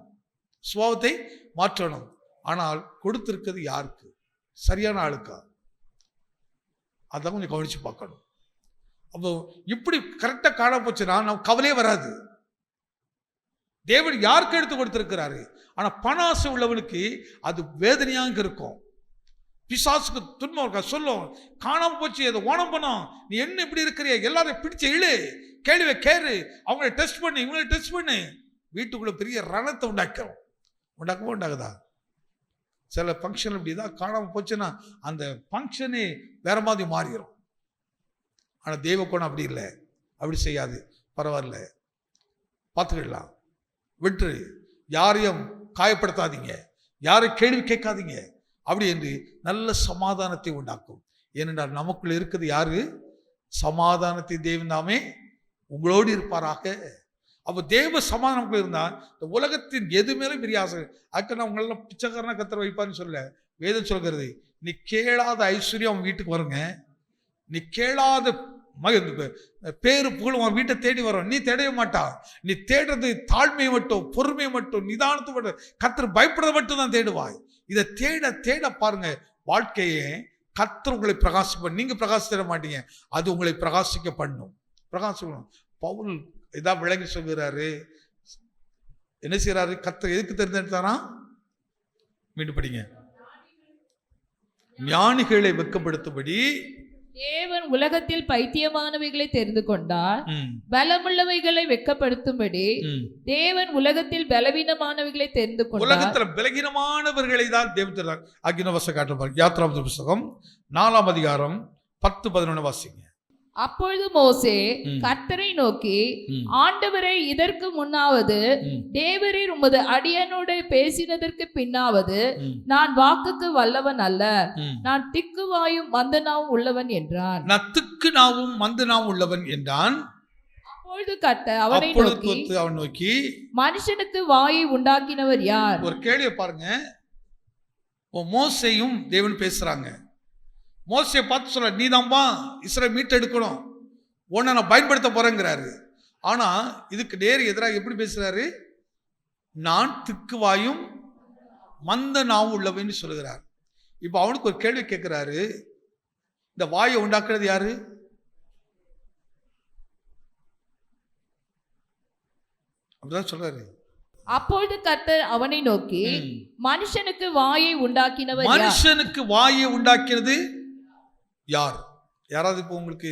S1: சுபாவத்தை மாற்றணும். ஆனால் கொடுத்துருக்கிறது யாருக்கு, சரியான ஆளுக்கா, அதான் கொஞ்சம் கவனிச்சு பார்க்கணும். அப்போ இப்படி கரெக்டாக காண போச்சுன்னா நம்ம கவலையே வராது. தேவன் யாருக்கு எடுத்து கொடுத்திருக்கிறாரு. ஆனால் பண ஆசை உள்ளவனுக்கு அது வேதனையாக இருக்கும், பிசாசுக்கு துன்பம் இருக்கா. சொல்லும், காணாம போச்சு, அதை ஓனம் பண்ணோம், நீ என்ன இப்படி இருக்கிறிய, எல்லாரையும் பிடிச்ச இழு, கேள்வியை கேரு, அவங்களை டெஸ்ட் பண்ணு, இவங்களை டெஸ்ட் பண்ணு, வீட்டுக்குள்ள பெரிய ரணத்தை உண்டாக்குறோம். உண்டாக்கவோ உண்டாகுதா? சில ஃபங்க்ஷன் இப்படிதான் காணாம போச்சுன்னா அந்த ஃபங்க்ஷனே வேற மாதிரி மாறிடும். ஆனால் தெய்வ கோணம் அப்படி இல்லை, அப்படி செய்யாது. பரவாயில்ல, பார்த்துக்கிடலாம், விட்டு, யாரையும் காயப்படுத்தாதீங்க, யாரையும் கேள்வி கேட்காதீங்க, அப்படி என்று நல்ல சமாதானத்தை உண்டாக்கும். ஏனென்றால் நமக்குள்ள இருக்கிறது யாரு, சமாதானத்தை தேவன் தாமே உங்களோடு இருப்பாராக. அப்போ தேவ சமாதானம் நமக்குள்ள இருந்தால் இந்த உலகத்தின் எது மேலும் பெரிய ஆசை. அதுக்கு நான் உங்களெல்லாம் பிச்சைக்காரனா கர்த்தர் வைப்பான்னு சொல்ல, வேதம் சொல்கிறது, நீ கேளாத ஐஸ்வர்யம் அவன் வீட்டுக்கு வருங்க, நீ கேளாத பேரு புகழ் உன் வீட்டை தேடி வரும். நீ தேடவே மாட்டா, நீ தேடுறது தாழ்மையை மட்டும், பொறுமையை மட்டும், நிதானத்தை மட்டும், கர்த்தர் பயப்படுறத மட்டும் தான் தேடுவாய். இதை தேட தேட பாருங்க, வாழ்க்கையே கர்த்தர் உங்களை பிரகாசிப்ப, நீங்க பிரகாசிக்க மாட்டீங்க, அது உங்களை பிரகாசிக்க பண்ணும், பிரகாசிக்கணும். பவுல் இதான் விளங்கி சொல்கிறாரு, என்ன செய்யறாரு, கர்த்தர் எதுக்கு தேர்ந்தெடுத்தாரா, மீண்டும் படிங்க, ஞானிகளை வெட்கப்படுத்தும்படி
S2: தேவன் உலகத்தில் பைத்தியமானவைகளை தெரிந்து கொண்டார், பலமுள்ளவைகளை வெட்கப்படுத்தும்படி தேவன் உலகத்தில் பலவீனமானவைகளை தெரிந்து கொண்டார்.
S1: உலகத்துல பலகீனமானவர்களை தான் தேவன் தெரிந்தார். ஆகின வசனம் காட்டுவார், யாத்ராம புத்தகம் 4ஆம் அதிகாரம் 10-11 வாசிங்க.
S2: அப்பொழுது மோசே கர்த்தரை நோக்கி, ஆண்டவரே, இதற்கு முன்னாவது தேவரீர் உமது அடியனோடு பேசினதற்கு பின்னாவது நான் வாக்குக்கு வல்லவன் அல்ல, நான் திக்கு வாயும் மந்த நாவும் உள்ளவன் என்றான்.
S1: நான் திக்கு நாவும் மந்த நாவும் உள்ளவன் என்றான்.
S2: அப்பொழுது கர்த்தர் அவனை நோக்கி, மனுஷனுக்கு வாயை உண்டாக்கினவர் யார்?
S1: ஒரு கேள்வியை பாருங்க, மோசேயும் தேவன் பேசுறாங்க. மோசையை பார்த்து சொல்ற, நீ தான்பா இஸ்ரவேலை மீட்டெடுக்கணும், உன்னை நான் பயன்படுத்த போறேங்கிறாரு. ஆனா இதுக்கு நேர் எதிராக எப்படி பேசுறாரு? நான் திக்குவாயும் மந்த நாவும் உள்ளவன்னு சொல்லுகிறார். இப்ப அவனுக்கு ஒரு கேள்வி கேட்கிறாரு, இந்த வாயை உண்டாக்குறது யாரு? அப்படிதான் சொல்றாரு.
S2: அப்பொழுது கர்த்தர் அவனை நோக்கி, மனுஷனுக்கு வாயை உண்டாக்கினவர் யார்?
S1: மனுஷனுக்கு வாயை உண்டாக்கினது யார்? யாராவது இப்போ உங்களுக்கு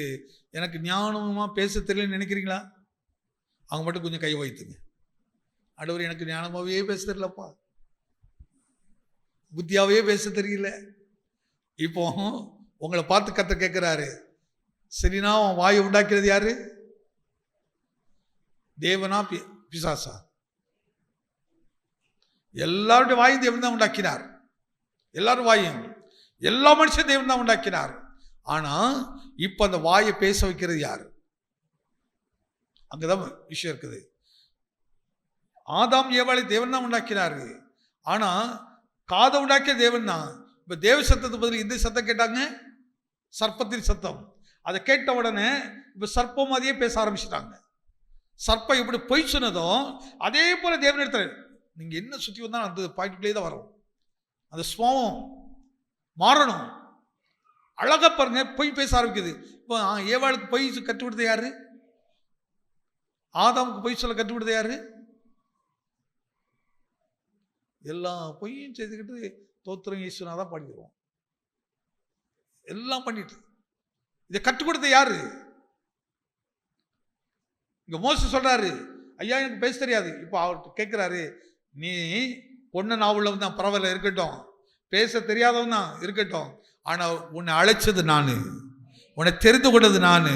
S1: எனக்கு ஞானமா பேச தெரியலன்னு நினைக்கிறீங்களா? அவங்க மட்டும் கொஞ்சம் கை வைத்துங்க. ஆண்டவரே, எனக்கு ஞானமாவே பேச தெரியலப்பா, புத்தியாவே பேச தெரியல. இப்போ உங்களை பார்த்து கர்த்தர் கேட்கிறாரு, சரினா உன் வாயை உண்டாக்கிறது யாரு? தேவனா பிசாசா? எல்லாருடைய வாயும் தேவன் தான் உண்டாக்கினார். எல்லாரும் வாயும், எல்லா மனுஷன் தேவன் தான் உண்டாக்கினார். ஆனா இப்ப அந்த வாயை பேச வைக்கிறது யாரு? அங்கதான் விஷயம் இருக்குது. ஆதாம் ஏவாளை தேவன் தான் உண்டாக்கினாரு. ஆனா காதை உண்டாக்கிய தேவன் தான். இப்ப தேவ சத்தத்துக்கு பதில் இந்த சத்தம் கேட்டாங்க, சர்ப்பத்தின் சத்தம். அதை கேட்ட உடனே இப்ப சர்ப்பம் அதையே பேச ஆரம்பிச்சிட்டாங்க. சர்ப்பம் எப்படி பொய் சொன்னதோ அதே போல தேவன் எடுத்தாரு. நீங்க என்ன சுத்தி வந்தாலும் அந்த பாயிண்ட்லேயே தான் வரும். அந்த சுவாவம் மாறணும். அழகா பாருங்க, பொய் பேச ஆரம்பிக்குது. இப்போ ஏவாளுக்கு பொய் கற்றுக் கொடுத்தது யாரு? ஆதாமுக்கு பொய் சொல்ல கற்றுக் கொடுத்தது யாரு? எல்லா பொய்யும் செய்துக்கிட்டு தோத்திரம் இயேசுனா தான் பாடிக்கிறோம். எல்லாம் பண்ணிட்டு இதை கற்றுக் கொடுத்தது யாரு? இங்க மோசே சொல்றாரு, ஐயா எனக்கு பேச தெரியாது. இப்போ அவர்கிட்ட கேட்கிறாரு, நீ பொண்ணு நாவுள்ளவன் தான், பரவாயில்ல இருக்கட்டும், பேச தெரியாதவன் தான் இருக்கட்டும், ஆனா உன்னை அழைச்சது நானு, உன்னை தெரிந்து கொண்டது நானு,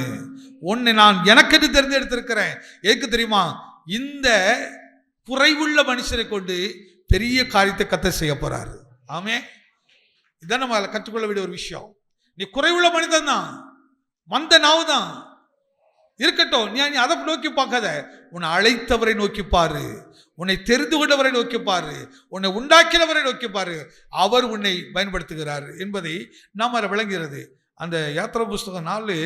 S1: உன்னை நான் எனக்கென்று தேர்ந்தெடுத்திருக்கிறேன். எதுக்கு தெரியுமா? இந்த குறைவுள்ள மனுஷனை கொண்டு பெரிய காரியத்தை கர்த்தர் செய்ய போறாரு. ஆமே, இதான் நம்ம கற்றுக்கொள்ள வேண்டிய ஒரு விஷயம். நீ குறைவுள்ள மனிதன் தான், மந்த நாவு தான் இருக்கட்டும், நீ அதை நோக்கி பார்க்காத, உன்னை அழைத்தவரை நோக்கி பாரு, உன்னை தெரிந்து கொண்டவரை நோக்கி பாரு, உன்னை உண்டாக்கினவரை நோக்கி பாரு. அவர் உன்னை பயன்படுத்துகிறார் என்பதை நாம் அதை விளங்குகிறது. அந்த யாத்திரை புஸ்தகம் 4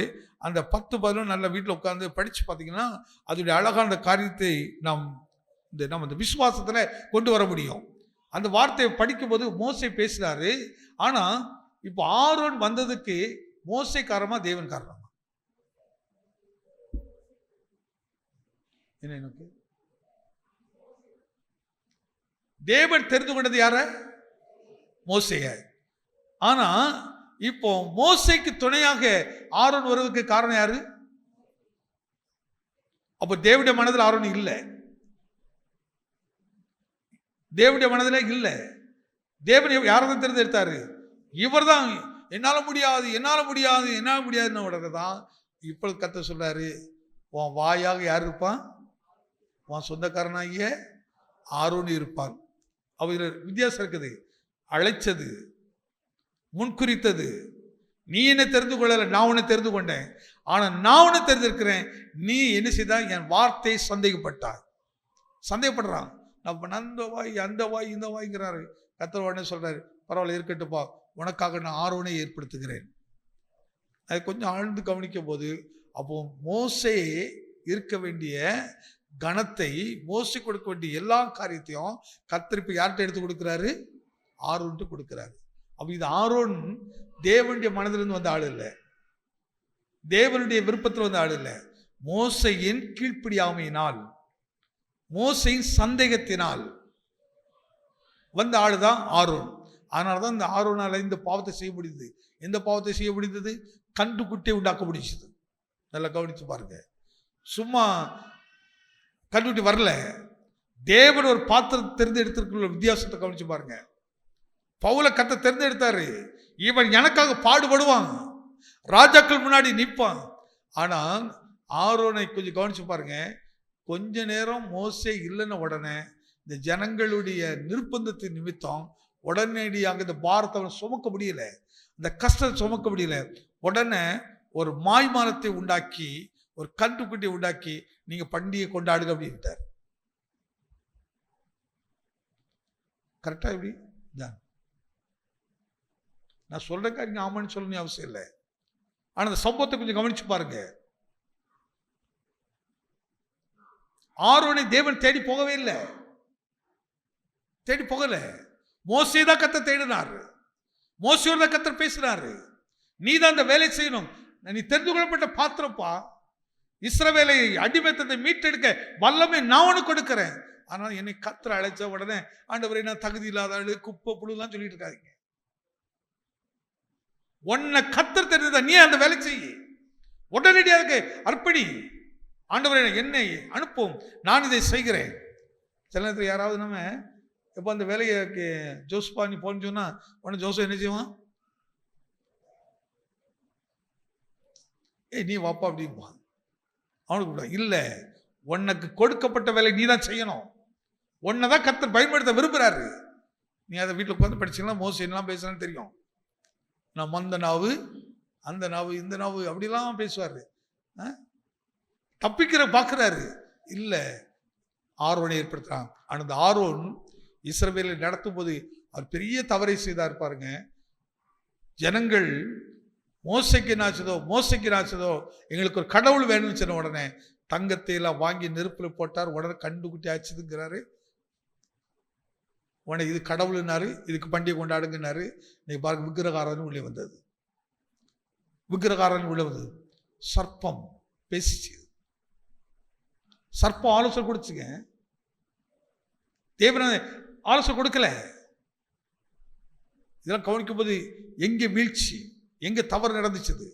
S1: அந்த 10-11 நல்ல வீட்டில் உட்கார்ந்து படித்து பார்த்தீங்கன்னா அதோடைய அழகான காரியத்தை நம்ம இந்த விசுவாசத்தில் கொண்டு வர முடியும். அந்த வார்த்தையை படிக்கும்போது மோசே பேசுகிறாரு. ஆனால் இப்போ ஆரோன் வந்ததுக்கு மோசே காரணமா தேவன் காரணமா? என்ன எனக்கு தேவன் தெரிந்து கொண்டது யார? மோசேய. ஆனா இப்போ மோசேக்கு துணையாக ஆரோன் வருவதற்கு காரணம் யாரு? அப்போ தேவனுடைய மனதில் ஆரோன் இல்லை, தேவனுடைய மனதில் இல்லை. தேவன் யாரதான் தேர்ந்தெடுத்தாரு? இவர் தான். என்னால முடியாது, என்னால முடியாது, என்னால முடியாதுன்னு உடனே தான் இப்பொழுது கர்த்தர் சொல்றாரு, உன் வாயாக யார் இருப்பான்? உன் சொந்தக்காரனாகிய ஆரோன் இருப்பான். அவர் வித்தியாசம் இருக்குது. அழைச்சது, முன்குறித்தது. நீ என்ன தெரிந்து கொள்ளல, நான் உன்னை தெரிந்து கொண்டேன். ஆனா நான் உன்னை தெரிந்திருக்கிறேன். நீ என்ன செய்தா? என் வார்த்தை சந்தேகப்பட்டாய். சந்தேகப்படுறான். நம்ம அந்த வாய், அந்த வாய், இந்த வாய்ங்கிறாரு. கர்த்தர் உடனே சொல்றாரு, பரவாயில்ல இருக்கட்டுப்பா, உனக்காக நான் ஆரோனை ஏற்படுத்துகிறேன். அது கொஞ்சம் ஆழ்ந்து கவனிக்கும் போது அப்போ மோசே இருக்க வேண்டிய கணத்தை, மோசே கொடுக்க வேண்டிய எல்லா காரியத்தையும் கர்த்தர் இப்ப யார்கிட்ட எடுத்து கொடுக்கிறாரு? ஆரோன்ட்டு கொடுக்கிறாரு. அப்ப இது ஆரோன் தேவனுடைய மனதிலிருந்து வந்த ஆள் இல்லை, தேவனுடைய விருப்பத்தில் வந்த ஆள் இல்லை. மோசையின் கீழ்ப்படியாமையினால், மோசையின் சந்தேகத்தினால் வந்த ஆள் தான் ஆரோன். அதனாலதான் இந்த ஆரோனால இந்த பாவத்தை செய்ய முடியுது. எந்த பாவத்தை செய்ய முடிந்தது? கன்று குட்டியை உண்டாக்க முடிச்சது. நல்லா கவனிச்சு பாருங்க. சும்மா கண்டுபிடி வரல, தேவன் ஒரு பாத்திரத்தை தேர்ந்தெடுத்திருக்கிற வித்தியாசத்தை கவனிச்சு பாருங்க. பவுலை கர்த்தர் தேர்ந்தெடுத்தாரு. இவன் எனக்காக பாடுபடுவான், ராஜாக்கள் முன்னாடி நிற்பான். ஆனால் ஆரோனை கொஞ்சம் கவனிச்சு பாருங்க. கொஞ்ச நேரம் மோசே இல்லைன்னு உடனே இந்த ஜனங்களுடைய நிர்பந்தத்தின் நிமித்தம் உடனடியாக இந்த பாரத்தை அவன் சுமக்க முடியல, இந்த கஷ்டத்தை சுமக்க முடியல. உடனே ஒரு மாய்மானத்தை உண்டாக்கி, ஒரு கன்றுக்குட்டியை உண்டாக்கி, நீங்க பண்டிகை கொண்டாடுங்க அப்படின்ட்டார். கரெக்டா? இப்படி நான் சொல்றேன், நீங்க ஆமான்னு சொல்லணும் அவசியம் இல்லை. ஆனா அந்த சம்பவத்தை கொஞ்சம் கவனிச்சு பாருங்க. ஆரோனை தேவன் தேடி போகவே இல்லை, தேடி போகல. மோசே தான் கர்த்தர் தேடினார், மோசையோட தான் கர்த்தர் பேசினாரு. நீ தான் அந்த வேலை செய்யணும், நீ தெரிந்து கொள்ளப்பட்ட பாத்திரப்பா, இஸ்ரவேலை அடிமைத்தத்தை மீட்டெடுக்க வல்லமை நான் உனக்கு கொடுக்கிறேன். ஆனால் என்னை கர்த்தர் அழைச்ச உடனே ஆண்டவரே நான் தகுதி இல்லாத ஆளு, குப்பை புழுலாம் சொல்லிட்டு இருக்காதீங்க. உன்னை கர்த்தர் தெரிஞ்சதா நீ அந்த வேலை செய்ய, உடனடியாக அர்ப்பணி. ஆண்டவரே என்னை அனுப்பும், நான் இதை செய்கிறேன். சில நேரத்தில் யாராவது நம்ம எப்போ அந்த வேலையை ஜோஸ்பா நீ போன்னு சொன்னா உடனே ஜோசப் என்ன செய்வான்? நீ வாப்பா அப்படிம்பான். அவனுக்கு இல்லை, உனக்கு கொடுக்கப்பட்ட வேலை நீ தான் செய்யணும், உன்னை தான் கர்த்தர் பயன்படுத்த விரும்புகிறாரு. நீ அதை வீட்டில் உட்காந்து படிச்சீங்கன்னா மோசம் என்னெல்லாம் பேசுறான்னு தெரியும். நான் அந்த நாவு அந்த நாவு இந்த நாவு அப்படிலாம் பேசுவார், தப்பிக்கிற பார்க்குறாரு. இல்லை, ஆரோனை ஏற்படுத்துகிறான். ஆனால் அந்த ஆரோன் இஸ்ரவேலை நடத்தும் போது அவர் பெரிய தவறை செய்தார் பாருங்க. ஜனங்கள் மோசைக்கு நாச்சதோ எங்களுக்கு ஒரு கடவுள் வேணும்னு சொன்ன உடனே தங்கத்தை எல்லாம் வாங்கி நெருப்பில் போட்டார். உடனே கண்டுகுட்டி ஆச்சுதுங்கிறாரு. உடனே இது கடவுள்னாரு, இதுக்கு பண்டிகை கொண்டாடுங்கன்னாரு. இன்னைக்கு பாருங்க, விக்கிரகாரன் உள்ளே வந்தது, விக்கிரகாரன் உள்ளே வந்தது. சர்ப்பம் பேசிச்சு, சர்ப்பம் ஆலோசனை கொடுத்துங்க, தேவன ஆலோசனை கொடுக்கல. இதெல்லாம் கவனிக்கும் போது எங்கே வீழ்ச்சி, எங்கே தவறு நடந்துச்சது,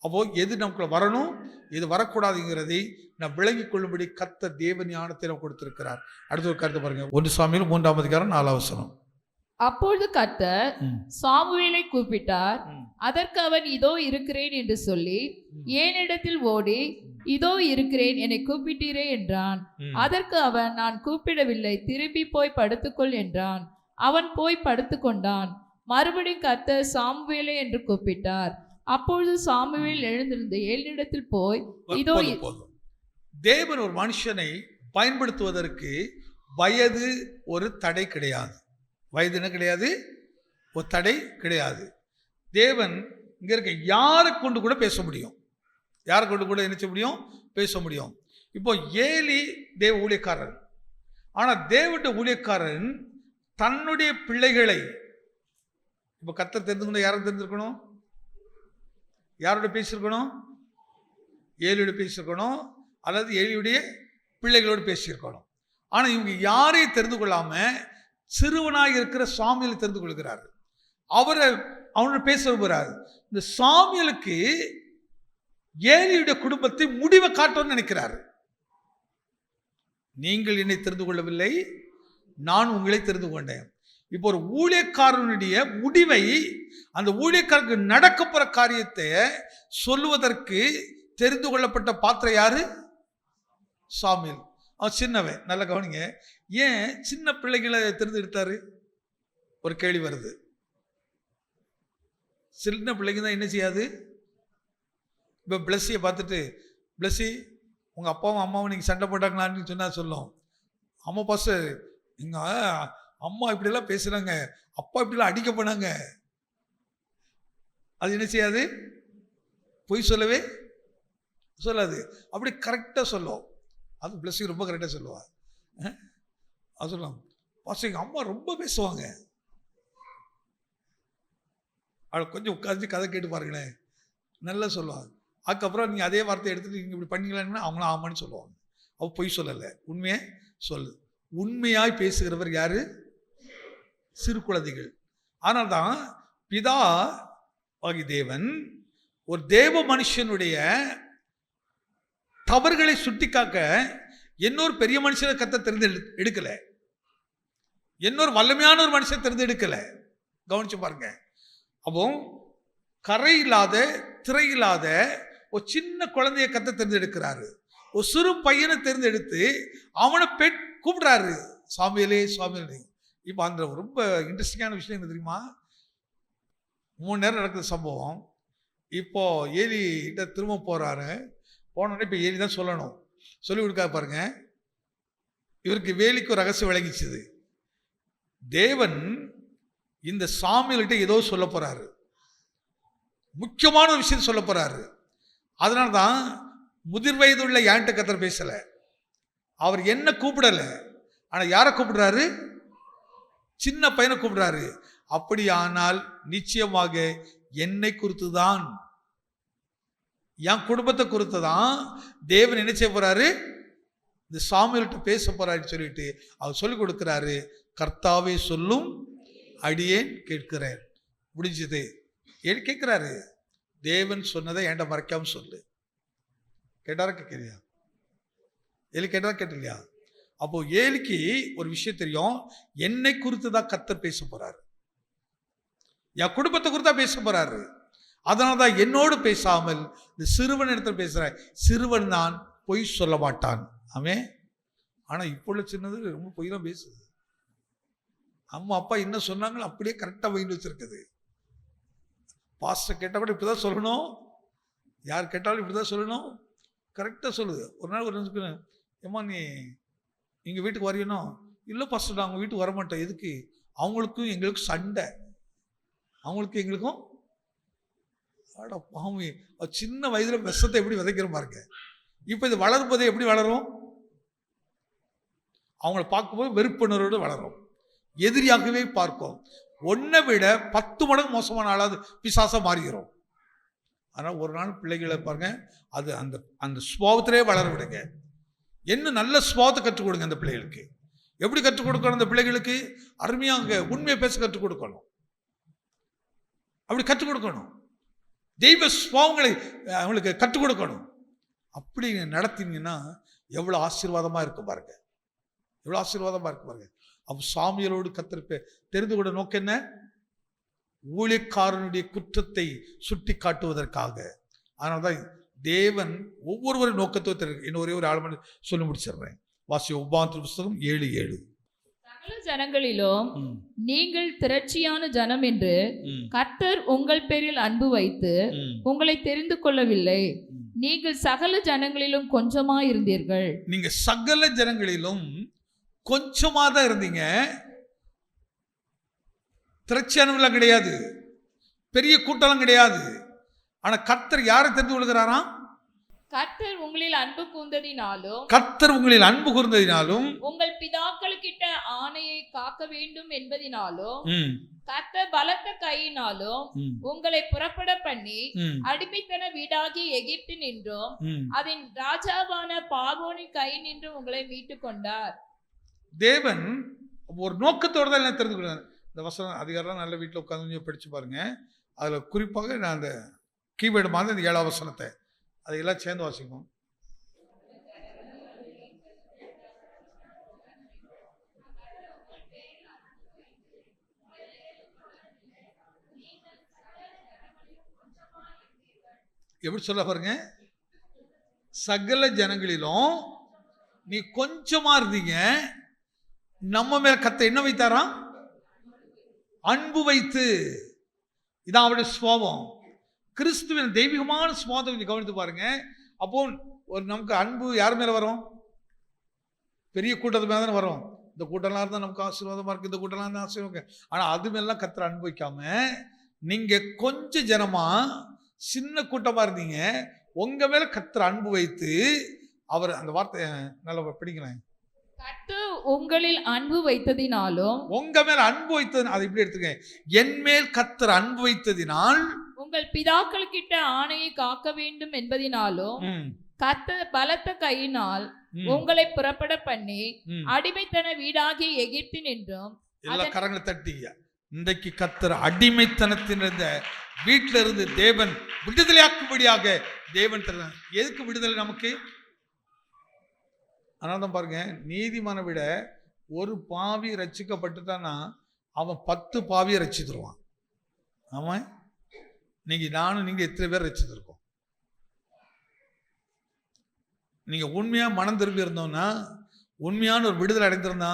S1: அப்போ எது நமக்குள்ள வரணும் எது வரக்கூடாதுங்கிறதை நான் விளங்கிக் கொள்ளும்படி கர்த்தர் தேவ ஞானத்தை நம்ம கொடுத்திருக்கிறார். அடுத்த ஒரு கருத்தை பாருங்க, 1 சாமுவேல் 3ஆம் அதிகாரம் 4ஆம் வசனம்.
S2: அப்பொழுது கர்த்தர் சாமுவேலை கூப்பிட்டார். அதற்கு அவன் இதோ இருக்கிறேன் என்று சொல்லி ஏனிடத்தில் ஓடி இதோ இருக்கிறேன், என்னை கூப்பிட்டீரே என்றான். அதற்கு அவன் நான் கூப்பிடவில்லை, திரும்பி போய் படுத்துக்கொள் என்றான். அவன் போய் படுத்துக்கொண்டான். மறுபடியும் கர்த்தர் சாமுவேலை என்று கூப்பிட்டார். அப்பொழுது சாமுவேல் எழுந்திருந்து ஏலினிடத்தில் போய் இதோ.
S1: தேவன் ஒரு மனுஷனை பயன்படுத்துவதற்கு வயது ஒரு தடை கிடையாது. வயது என்ன கிடையாது, ஒரு தடை கிடையாது. தேவன் இங்க இருக்க யாரை கொண்டு கூட பேச முடியும், யாரை கொண்டு கூட நினைச்ச முடியும், பேச முடியும். இப்போ ஏலி தேவ ஊழியக்காரன், ஆனால் தேவனுடைய ஊழியக்காரன் தன்னுடைய பிள்ளைகளை, இப்போ கர்த்தர் தெரிந்துக்கணும், யாரை தெரிஞ்சிருக்கணும், யாரோட பேசியிருக்கணும், ஏலியோட பேசியிருக்கணும், அல்லது ஏலியுடைய பிள்ளைகளோடு பேசியிருக்கணும். ஆனால் இவங்க யாரையும் தெரிந்து கொள்ளாம சிறுவனாக இருக்கிற சாமுவேலை தெரிந்து கொள்கிறார். அவனோட பேச விரும்புகிறார். இந்த சாமுவேலுக்கு ஏலியுடைய குடும்பத்தை முடிவை காட்டணும்னு நினைக்கிறார். நீங்கள் என்னை தெரிந்து கொள்ளவில்லை, நான் உங்களை தெரிந்து கொண்டேன். இப்போ ஒரு ஊழியக்காரனுடைய முடிவை, அந்த ஊழியக்காரருக்கு நடக்க போற காரியத்தை சொல்லுவதற்கு தெரிந்து கொள்ளப்பட்ட பாத்திரம் யாரு? சாமுவேல். அவன் சின்னவன், நல்ல கவனிங்க. ஏன் சின்ன பிள்ளைகளை தெரிந்தெடுத்தாரு? ஒரு கேள்வி வருது. சின்ன பிள்ளைங்க தான் என்ன செய்யாது? இப்போ பிளஸ்ஸியை பார்த்துட்டு, பிளஸ்ஸி உங்கள் அப்பாவும் அம்மாவும் நீங்கள் சண்டை போட்டாங்களான்னு சொன்னால் சொல்லும், அம்மா பாஸ்டர் எங்கள் அம்மா இப்படிலாம் பேசுகிறாங்க, அப்பா இப்படிலாம் அடிக்க போனாங்க. அது என்ன செய்யாது? பொய் சொல்லவே சொல்லாது, அப்படி கரெக்டாக சொல்லும். அது பிளஸ்ஸி ரொம்ப கரெக்டாக சொல்லுவாள். அது சொல்லலாம், பாஸ்டர் எங்கள் அம்மா ரொம்ப பேசுவாங்க. அவளை கொஞ்சம் உட்காந்து கதை கேட்டு பாருங்களேன், நல்லா சொல்லுவாங்க. அதுக்கப்புறம் நீங்கள் அதே வார்த்தையை எடுத்துகிட்டு நீங்கள் இப்படி பண்ணீங்களான்னா அவங்களும் ஆமான்னு சொல்லுவாங்க. அவள் பொய் சொல்லலை, உண்மையை சொல்லு. உண்மையாய் பேசுகிறவர் யாரு? சிறு குழந்தைகள். ஆனால் தான் பிதா ஆகி தேவன் ஒரு தேவ மனுஷனுடைய தவறுகளை சுட்டி காக்க இன்னொரு பெரிய மனுஷனை கர்த்தர் தெரிந்து எடுக்கல, இன்னொரு வல்லமையான ஒரு மனுஷனை தெரிந்து எடுக்கல. கவனிச்சு பாருங்க. அப்போ கரை இல்லாத திரை இல்லாத ஒரு சின்ன குழந்தைய கர்த்தர் தெரிந்தெடுக்கிறாரு. ஒரு சிறு பையனை தெரிந்தெடுத்து அவனை கூப்பிடுறாரு, சாமுவேலே சாமுவேலே. இப்போ அந்த ரொம்ப இன்ட்ரெஸ்டிங்கான விஷயம் என்ன தெரியுமா? 3 நேரம் நடக்கிற சம்பவம். இப்போ ஏலி கிட்ட திரும்ப போறாரு. போனோடனே இப்போ ஏலி தான் சொல்லணும், சொல்லி கொடுக்காது பாருங்க. இவருக்கு வேலிக்கு ஒரு ரகசியம் விளங்கிச்சுது. தேவன் இந்த சாமுவேல்கிட்ட ஏதோ சொல்ல போறாரு, முக்கியமான ஒரு விஷயம் சொல்ல போறாரு. அதனால தான் முதிர் வயதுள்ள யான்ட்ட கர்த்தர் பேசல, அவர் என்ன கூப்பிடல, ஆனா யாரை கூப்பிடுறாரு? சின்ன பையனை கூப்பிடுறாரு. அப்படியானால் நிச்சயமாக என்னை குறித்து தான், என் குடும்பத்தை குறித்து தான் தேவன் என்ன செய்ய போறாரு? இந்த சாமுவேல்கிட்ட பேச போறாருன்னு சொல்லிட்டு அவர் சொல்லிக் கொடுக்கிறாரு. கர்த்தாவே சொல்லும், அடியேன் கேட்கிறேன். முடிஞ்சது. ஏன் கேட்கிறாரு? தேவன் சொன்னதை என்கிட்ட மறைக்காம சொல்லு. கேட்டாரா கேட்கலையா? ஏலி கேட்டாரா கேட்டலையா? அப்போ ஏலிக்கு ஒரு விஷயம் தெரியும், என்னை குறித்து தான் கர்த்தர் பேச போறாரு, என் குடும்பத்தை குறித்து தான் பேச போறாரு. அதனால்தான் என்னோடு பேசாமல் இந்த சிறுவன் இடத்துல பேசுற. சிறுவன் தான் பொய் சொல்ல மாட்டான். அவன் ஆனா இப்போ உள்ள சின்னது ரொம்ப பொய் தான் பேசுது. அம்மா அப்பா என்ன சொன்னாங்களோ அப்படியே கரெக்டா மைண்ட் வச்சிருக்குது. பாஸ்டர் கேட்டால் கூட இப்படிதான் சொல்லணும், யார் கேட்டாலும் இப்படிதான் சொல்லணும், கரெக்டாக சொல்லுது. ஒரு நாள் ஒரு நிமிஷம், ஏம்மா நீ எங்கள் வீட்டுக்கு வரையனோ? இல்லை பாஸ்டர் நான் அவங்க வீட்டுக்கு வரமாட்டேன். எதுக்கு? அவங்களுக்கும் எங்களுக்கும் சண்டை, அவங்களுக்கும் எங்களுக்கும். ஆடா பாவி, சின்ன வயதுல விஷத்தை எப்படி விதைக்கிற பாருங்க. இப்போ இது வளரும் போதே எப்படி வளரும்? அவங்கள பார்க்கும்போது வெறுப்புணர்வோடு வளரும், எதிரியாகவே பார்க்கும். ஒன்றை விட 10 மடங்கு மோசமான ஆளாவது பிசாசா மாறுகிறோம். ஆனால் ஒரு நாள் பிள்ளைகளை பாருங்க, அது அந்த அந்த சுபாவத்திலே வளர விடுங்க. என்ன நல்ல சுபாவத்தை கற்றுக் கொடுங்க அந்த பிள்ளைகளுக்கு. எப்படி கற்றுக் கொடுக்கணும்? அந்த பிள்ளைகளுக்கு அருமையாக உண்மையை பேச கற்றுக் கொடுக்கணும். அப்படி கற்றுக் கொடுக்கணும். தெய்வ சுபாவங்களை அவங்களுக்கு கற்றுக் கொடுக்கணும். அப்படி நடத்தினீங்கன்னா எவ்வளோ ஆசீர்வாதமா இருக்கும் பாருங்க, எவ்வளோ ஆசீர்வாதமா இருக்கும் பாருங்க. அப்போ சாமியலோடு கர்த்தர் தெரிந்து கொண்ட நோக்கம் என்ன? ஊழியக்காரனுடைய குற்றத்தை சுட்டி காட்டுவதற்காக. அதனால்தான் தேவன் ஒவ்வொருவரும் நோக்கத்தை இன்னும் ஒரே ஒரு ஆளுமணி சொல்லி முடிச்சிடுறேன். வாசி உபாந்த புஸ்தகம் 7:7.
S2: சகல ஜனங்களிலும் நீங்கள் திரட்சியான ஜனம் என்று கர்த்தர் உங்கள் பேரில் அன்பு வைத்து உங்களை தெரிந்து கொள்ளவில்லை. நீங்கள் சகல ஜனங்களிலும் கொஞ்சமா இருந்தீர்கள். நீங்க
S1: சகல ஜனங்களிலும் கொஞ்சமா தான் இருந்தீங்க. திரட்சியானவெல்லாம் கிடையாது, பெரிய கூட்டம் கிடையாது. ஆனா கர்த்தர் யாரை தெரிந்து கொள்கிறாராம்?
S2: கர்த்தர் உங்களில் அன்பு கூர்ந்ததினாலும்,
S1: கர்த்தர் உங்களில் அன்பு கூர்ந்ததினாலும்,
S2: உங்கள் பிதாக்களுக்கிட்ட ஆணையை காக்க வேண்டும் என்பதினாலும், கர்த்தர் பலத்த கையினாலும் உங்களை புறப்பட பண்ணி அடிமைத்தன வீடாகி எகிப்து நின்றும் அதன் ராஜாவான பார்வோனின் கை நின்று உங்களை மீட்டு கொண்டார்.
S1: தேவன் ஒரு நோக்கத்தோடு தான் எல்லாம் தெரிந்து கொள்ளார். இந்த வசனம் அதிகாரம் நல்ல வீட்டில் உட்காந்து படிச்சு பாருங்க. அதுல குறிப்பாக நான் அந்த கீவேர்டு மாதிரி இந்த 7ஆம் வசனத்தை அதையெல்லாம் சேர்ந்து வாசிக்கும். எப்படி சொல்ல பாருங்க, சகல ஜனங்களிலும் நீ கொஞ்சமா இருந்தீங்க, நம்ம மேல கர்த்தர் என்ன வைத்தாராம்? அன்பு வைத்து. இதான் அவருடைய சுபாவம். கிறிஸ்துவின் தெய்வீகமான சுபாவத்தை கொஞ்சம் கவனித்து பாருங்க. அப்போ ஒரு நமக்கு அன்பு யார் மேல வரும்? பெரிய கூட்டத்து மேல தானே வரும். இந்த கூட்டம்லாம் இருந்தால் நமக்கு ஆசீர்வாதமா இருக்கு, இந்த கூட்டம்லாம் இருந்தால் ஆசீர்வாதம். ஆனா அது மேலாம் கர்த்தர் அன்பு வைக்காம நீங்க கொஞ்சம் ஜனமா சின்ன கூட்டமா இருந்தீங்க, உங்க மேல கர்த்தர் அன்பு வைத்து. அவர் அந்த வார்த்தை நல்லா பிடிக்கலாம்.
S2: கர்த்தர் உங்களில் அன்பு வைத்ததினாலும்,
S1: உங்க மேல அன்பு வைத்தது, அதை இப்படி எடுத்துக்க, என் மேல் கர்த்தர் அன்பு வைத்ததினால்
S2: உங்கள் பிதாக்களுக்கிட்ட ஆணையை காக்க வேண்டும் என்பதினாலும், கர்த்தர் பலத்த கையினால் உங்களை புறப்பட பண்ணி அடிமைத்தன வீடாகி எகிப்து நின்றும்.
S1: எல்லா கரங்களை தட்டிங்க. இன்றைக்கு கர்த்தர் அடிமைத்தனத்திலிருந்த வீட்டில இருந்து தேவன் விடுதலையாக்கும்படியாக தேவன் தருகிறார். எதுக்கு விடுதலை நமக்கு? அதனால்தான் பாருங்க, நீதிமான விட ஒரு பாவி ரட்சிக்கப்பட்டுட்டான்னா அவன் 10 பாவியை ரட்சித்துருவான். ஆமா, நீங்க நானும் நீங்க எத்தனை பேர் ரட்சித்திருக்கோம்? நீங்க உண்மையா மனம் திரும்பி இருந்தோம்னா, உண்மையான ஒரு விடுதலை அடைந்திருந்தா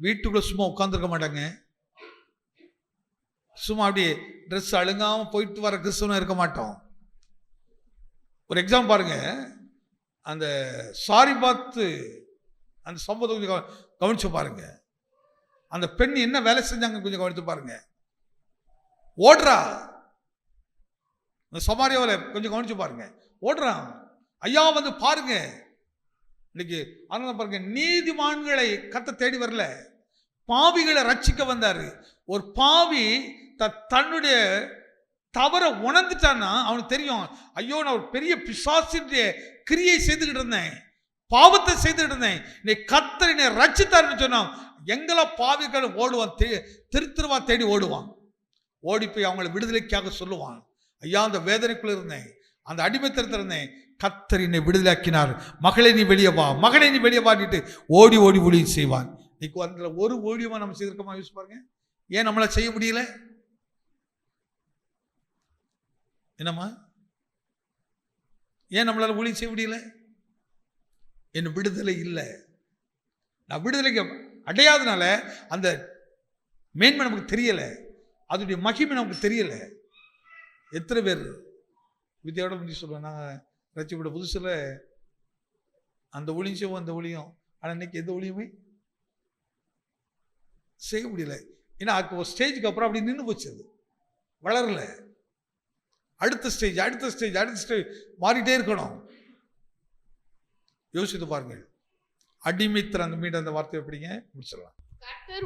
S1: வீட்டுக்குள்ள சும்மா உட்கார்ந்துருக்க மாட்டாங்க. சும்மா அப்படியே ட்ரெஸ் அழுங்காம போயிட்டு வர கிறிஸ்தவனா இருக்க மாட்டோம். ஒரு எக்ஸாம் பாருங்க, அந்த சாரிபாத் அந்த சம்பவத்தை கொஞ்சம் கவனிச்சு பாருங்க. அந்த பெண் என்ன வேலை செஞ்சாங்க கொஞ்சம் கவனித்து பாருங்க. ஓடுறா, இந்த சமாரியாவில் கொஞ்சம் கவனிச்சு பாருங்க. ஓடுறான், ஐயா வந்து பாருங்க, இன்னைக்கு அதனால பாருங்க, நீதிமான்களை கர்த்தர் தேடி வரல, பாவிகளை ரட்சிக்க வந்தாரு. ஒரு பாவி தன்னுடைய தவற உணர்ந்துட்டான்னா அவனுக்கு தெரியும், ஐயோ நான் ஒரு பெரிய பிசாசினுடைய கிரியை செய்துகிட்டு இருந்தேன், பாவத்தை செய்துகிட்டு இருந்தேன், இன்னைக்கு கர்த்தர் என்னை ரட்சித்தாருன்னு சொன்னான். எங்களை பாவிகள் ஓடுவான், திருத்திருவா தேடி ஓடுவான். ஓடி போய் அவங்களை விடுதலைக்காக சொல்லுவான், ஐயா அந்த வேதனைக்குள்ள இருந்தேன், அந்த அடிமைத்தனத்தில் இருந்தேன், கர்த்தர் என்னை விடுதலையாக்கினார், மகளே நீ வெளியே வா, மகளே நீ வெளியே வாடிட்டு ஓடி ஓடி ஊழியம் செய்வான். இன்னைக்கு அந்த ஒரு ஊழியமா நம்ம செய்திருக்கோமா யோசிச்சு பாருங்க. ஏன் நம்மள செய்ய முடியல? என்னம்மா, ஏன் நம்மளால ஊழியம் செய்ய முடியல? என் விடுதலை இல்லை. நான் விடுதலைக்கு அடையாதனால அந்த மேன்மை நமக்கு தெரியல, அதனுடைய மகிமை நமக்கு தெரியல. எத்தனை பேர் வித்தியோட முடிஞ்சு சொல்லுவேன், நாங்கள் ரட்சிப்பட புதுசில் அந்த ஒளியும் செய்வோம், அந்த ஒளியும், ஆனால் இன்னைக்கு எந்த ஒளியுமே செய்ய முடியல. ஏன்னா அதுக்கு ஒரு ஸ்டேஜுக்கு அப்புறம் அப்படி நின்று போச்சு, அது வளரல. அடுத்த ஸ்டேஜ் அடுத்த ஸ்டேஜ் அடுத்த ஸ்டேஜ் மாறிட்டே இருக்கணும். யோசித்து பாருங்கள். அடிமைத்தர் அந்த மீண்டும் அந்த வார்த்தை எப்படிங்க முடிச்சிடலாம்?
S2: கர்த்தர்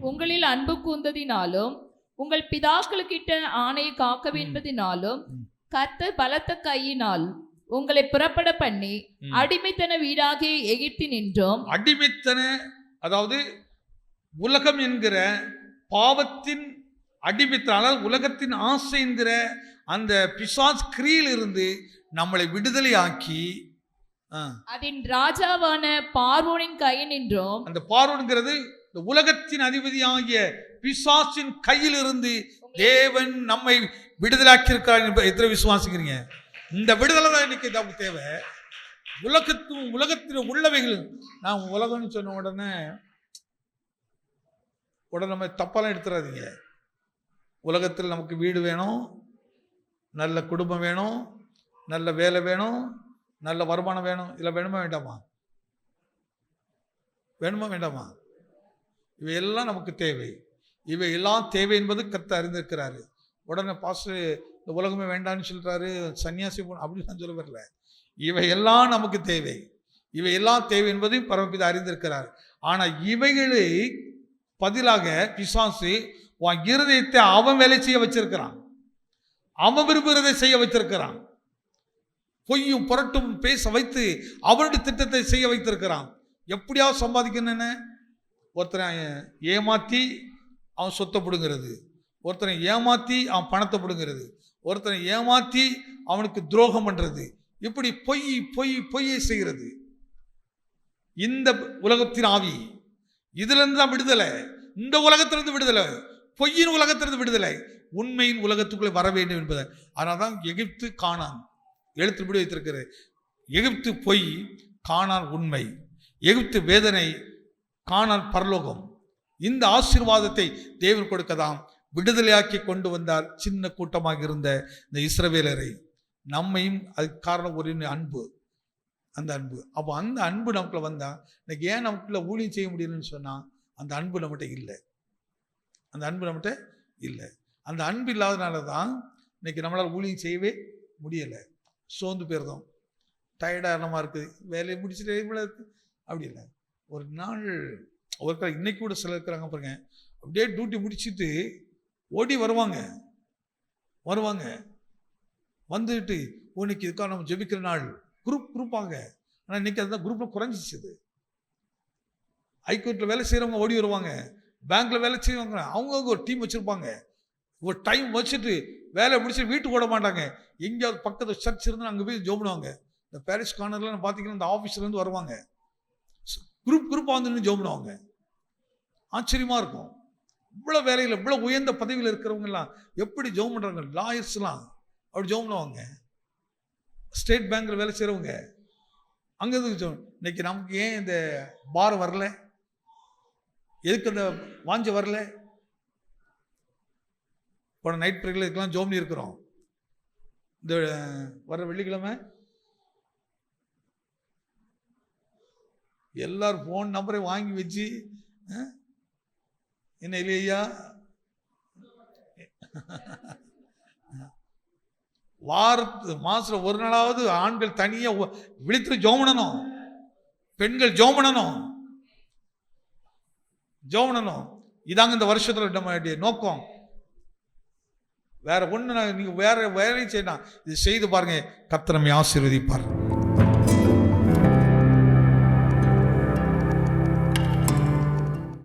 S2: உங்களில் அன்பு கூர்ந்ததினாலும் உங்கள் பிதாக்களுக்கிட்ட ஆணையை காக்க என்பதினாலும் கர்த்தர் பலத்த கையினால் உங்களை புறப்பட பண்ணி அடிமைத்தன வீடாகிய எகிப்தினின்றும், அடிமைத்தன
S1: அதாவது உலகம் என்கிற பாவத்தின் அடிமைத்தன, உலகத்தின் ஆசை என்கிற அந்த பிசாஸ் கிரியில் இருந்து நம்மளை விடுதலை ஆக்கி
S2: அதன் ராஜாவான பார்வோனின் கையினின்றும்,
S1: அந்த பார்வோன்கிறது இந்த உலகத்தின் அதிபதியாகிய பிசாசின் கையில் இருந்து தேவன் நம்மை விடுதலாக்கி இருக்கிறார் என்பதை எத்தனை விசுவாசிக்கிறீங்க? இந்த விடுதலை தான் இன்னைக்கு நமக்கு தேவை. உலகத்தில் உள்ளவைகள், நான் உலகம்னு சொன்ன உடனே நம்ம தப்பெல்லாம் எடுத்துறாதீங்க. உலகத்தில் நமக்கு வீடு வேணும், நல்ல குடும்பம் வேணும், நல்ல வேலை வேணும், நல்ல வருமானம் வேணும். இல்லை வேணுமா வேண்டாமா? வேணுமா வேண்டாமா? இவையெல்லாம் நமக்கு தேவை. இவையெல்லாம் தேவை என்பது கர்த்தர் அறிந்திருக்கிறாரு. உடனே பாஸ்டர் இந்த உலகமே வேண்டான்னு சொல்றாரு, சன்னியாசி அப்படின்னு நான் சொல்ல வரல. இவையெல்லாம் நமக்கு தேவை, இவையெல்லாம் தேவை என்பதையும் பரமபிதா அறிந்திருக்கிறார். ஆனால் இவைகளை பதிலாக பிசாசு உன் இருதயத்தை அவன் வேலை செய்ய வச்சிருக்கிறான், அவன் விரும்புகிறதை செய்ய வைத்திருக்கிறான், பொய்யும் புரட்டும் பேச வைத்து அவனுடைய திட்டத்தை செய்ய வைத்திருக்கிறான். எப்படியாவது சம்பாதிக்கணும்னு ஒருத்தனை ஏமாற்றி அவன் சொத்தை பிடுங்கிறது, ஒருத்தனை ஏமாற்றி அவன் பணத்தை பிடுங்கிறது, ஒருத்தனை ஏமாற்றி அவனுக்கு துரோகம் பண்றது, இப்படி பொய்யை செய்கிறது. இந்த உலகத்தின் ஆவி, இதுல இருந்து தான் விடுதலை. இந்த உலகத்திலிருந்து விடுதலை, பொய்யின் உலகத்திலிருந்து விடுதலை, உண்மையின் உலகத்துக்குள்ளே வர வேண்டும் என்பதை. அதனால தான் எகிப்து கானான் எழுத்துப்படி வைத்திருக்கிற, எகிப்து பொய், கானான் உண்மை, எகிப்து வேதனை, கானான் பரலோகம். இந்த ஆசீர்வாதத்தை தேவன் கொடுக்கதான் விடுதலையாக்கி கொண்டு வந்தார் சின்ன கூட்டமாக இருந்த இந்த இஸ்ரவேலரை. நம்மையும் அதுக்கு காரணம் ஒரு அன்பு, அந்த அன்பு. அப்போ அந்த அன்பு நமக்குள்ள வந்தா இன்னைக்கு ஏன் நமக்குள்ள ஊழியம் செய்ய முடியலன்னு சொன்னா, அந்த அன்பு நம்மகிட்ட இல்லை, அந்த அன்பு நம்மகிட்ட இல்லை. அந்த அன்பு இல்லாதனால தான் இன்னைக்கு நம்மளால் ஊழியம் செய்யவே முடியலை. சோர்ந்து போயிருந்தோம், டயர்டாக இருக்குது, வேலையை முடிச்சுட்டு அப்படி இல்லை. ஒரு நாள் ஒரு இன்னைக்கு கூட சில இருக்கிறாங்க பாருங்க, அப்படியே டியூட்டி முடிச்சுட்டு ஓடி வருவாங்க வந்துட்டு இன்னைக்கு இதுக்காக நம்ம ஜெபிக்கிற நாள், குரூப்பாங்க. ஆனால் இன்னைக்கு அதுதான் குரூப்ல குறைஞ்சிச்சு. ஹைகோர்ட்டில் வேலை செய்கிறவங்க ஓடி வருவாங்க, பேங்க்ல வேலை செய்வாங்க, அவங்கவுங்க ஒரு டீம் வச்சுருப்பாங்க. ஒரு டைம் வச்சுட்டு வேலை முடிச்சுட்டு வீட்டுக்கு ஓட மாட்டாங்க, எங்கேயாவது பக்கத்தில் சர்ச் இருந்து அங்கே போய் ஜோம் பண்ணுவாங்க. இந்த பாரிஸ் கார்னர்லாம் பார்த்தீங்கன்னா இந்த ஆஃபீஸ்லேருந்து வருவாங்க, குரூப்பாக வந்து ஜோம் பண்ணுவாங்க. ஆச்சரியமாக இருக்கும். இவ்வளோ வேலையில் இவ்வளோ உயர்ந்த பதவியில் இருக்கிறவங்கலாம் எப்படி ஜோம் பண்ணுறாங்க? லாயர்ஸ்லாம் அப்படி ஜோம் பண்ணுவாங்க. ஸ்டேட் பேங்க்ல வேலை செய்கிறவங்க அங்கே இருந்து இன்னைக்கு நமக்கு ஏன் இந்த பாரம் வரல? எதுக்கு அந்த வாஞ்ச வரல? போன நைட் பிரேக்கில் இதுக்கெல்லாம் ஜோம்னி இருக்கிறோம். இந்த வர வெள்ளிக்கிழமை எல்லாரும் ஃபோன் நம்பரை வாங்கி வச்சு, என்ன இல்லையா, மாசத்துல ஒரு நாளாவது ஆண்கள் தனியா விழித்து ஜோம் பண்ணணும். பெண்கள் ஜெபம் பண்ணணும், ஜெபம் பண்ணணும். இதாங்க இந்த வருஷத்துல நம்ம நோக்கம். வேற ஒண்ணு நீங்க வேற வேலையும் செய்யணும். இது செய்து பாருங்க, கர்த்தர் நம்மை ஆசீர்வதிப்பார்.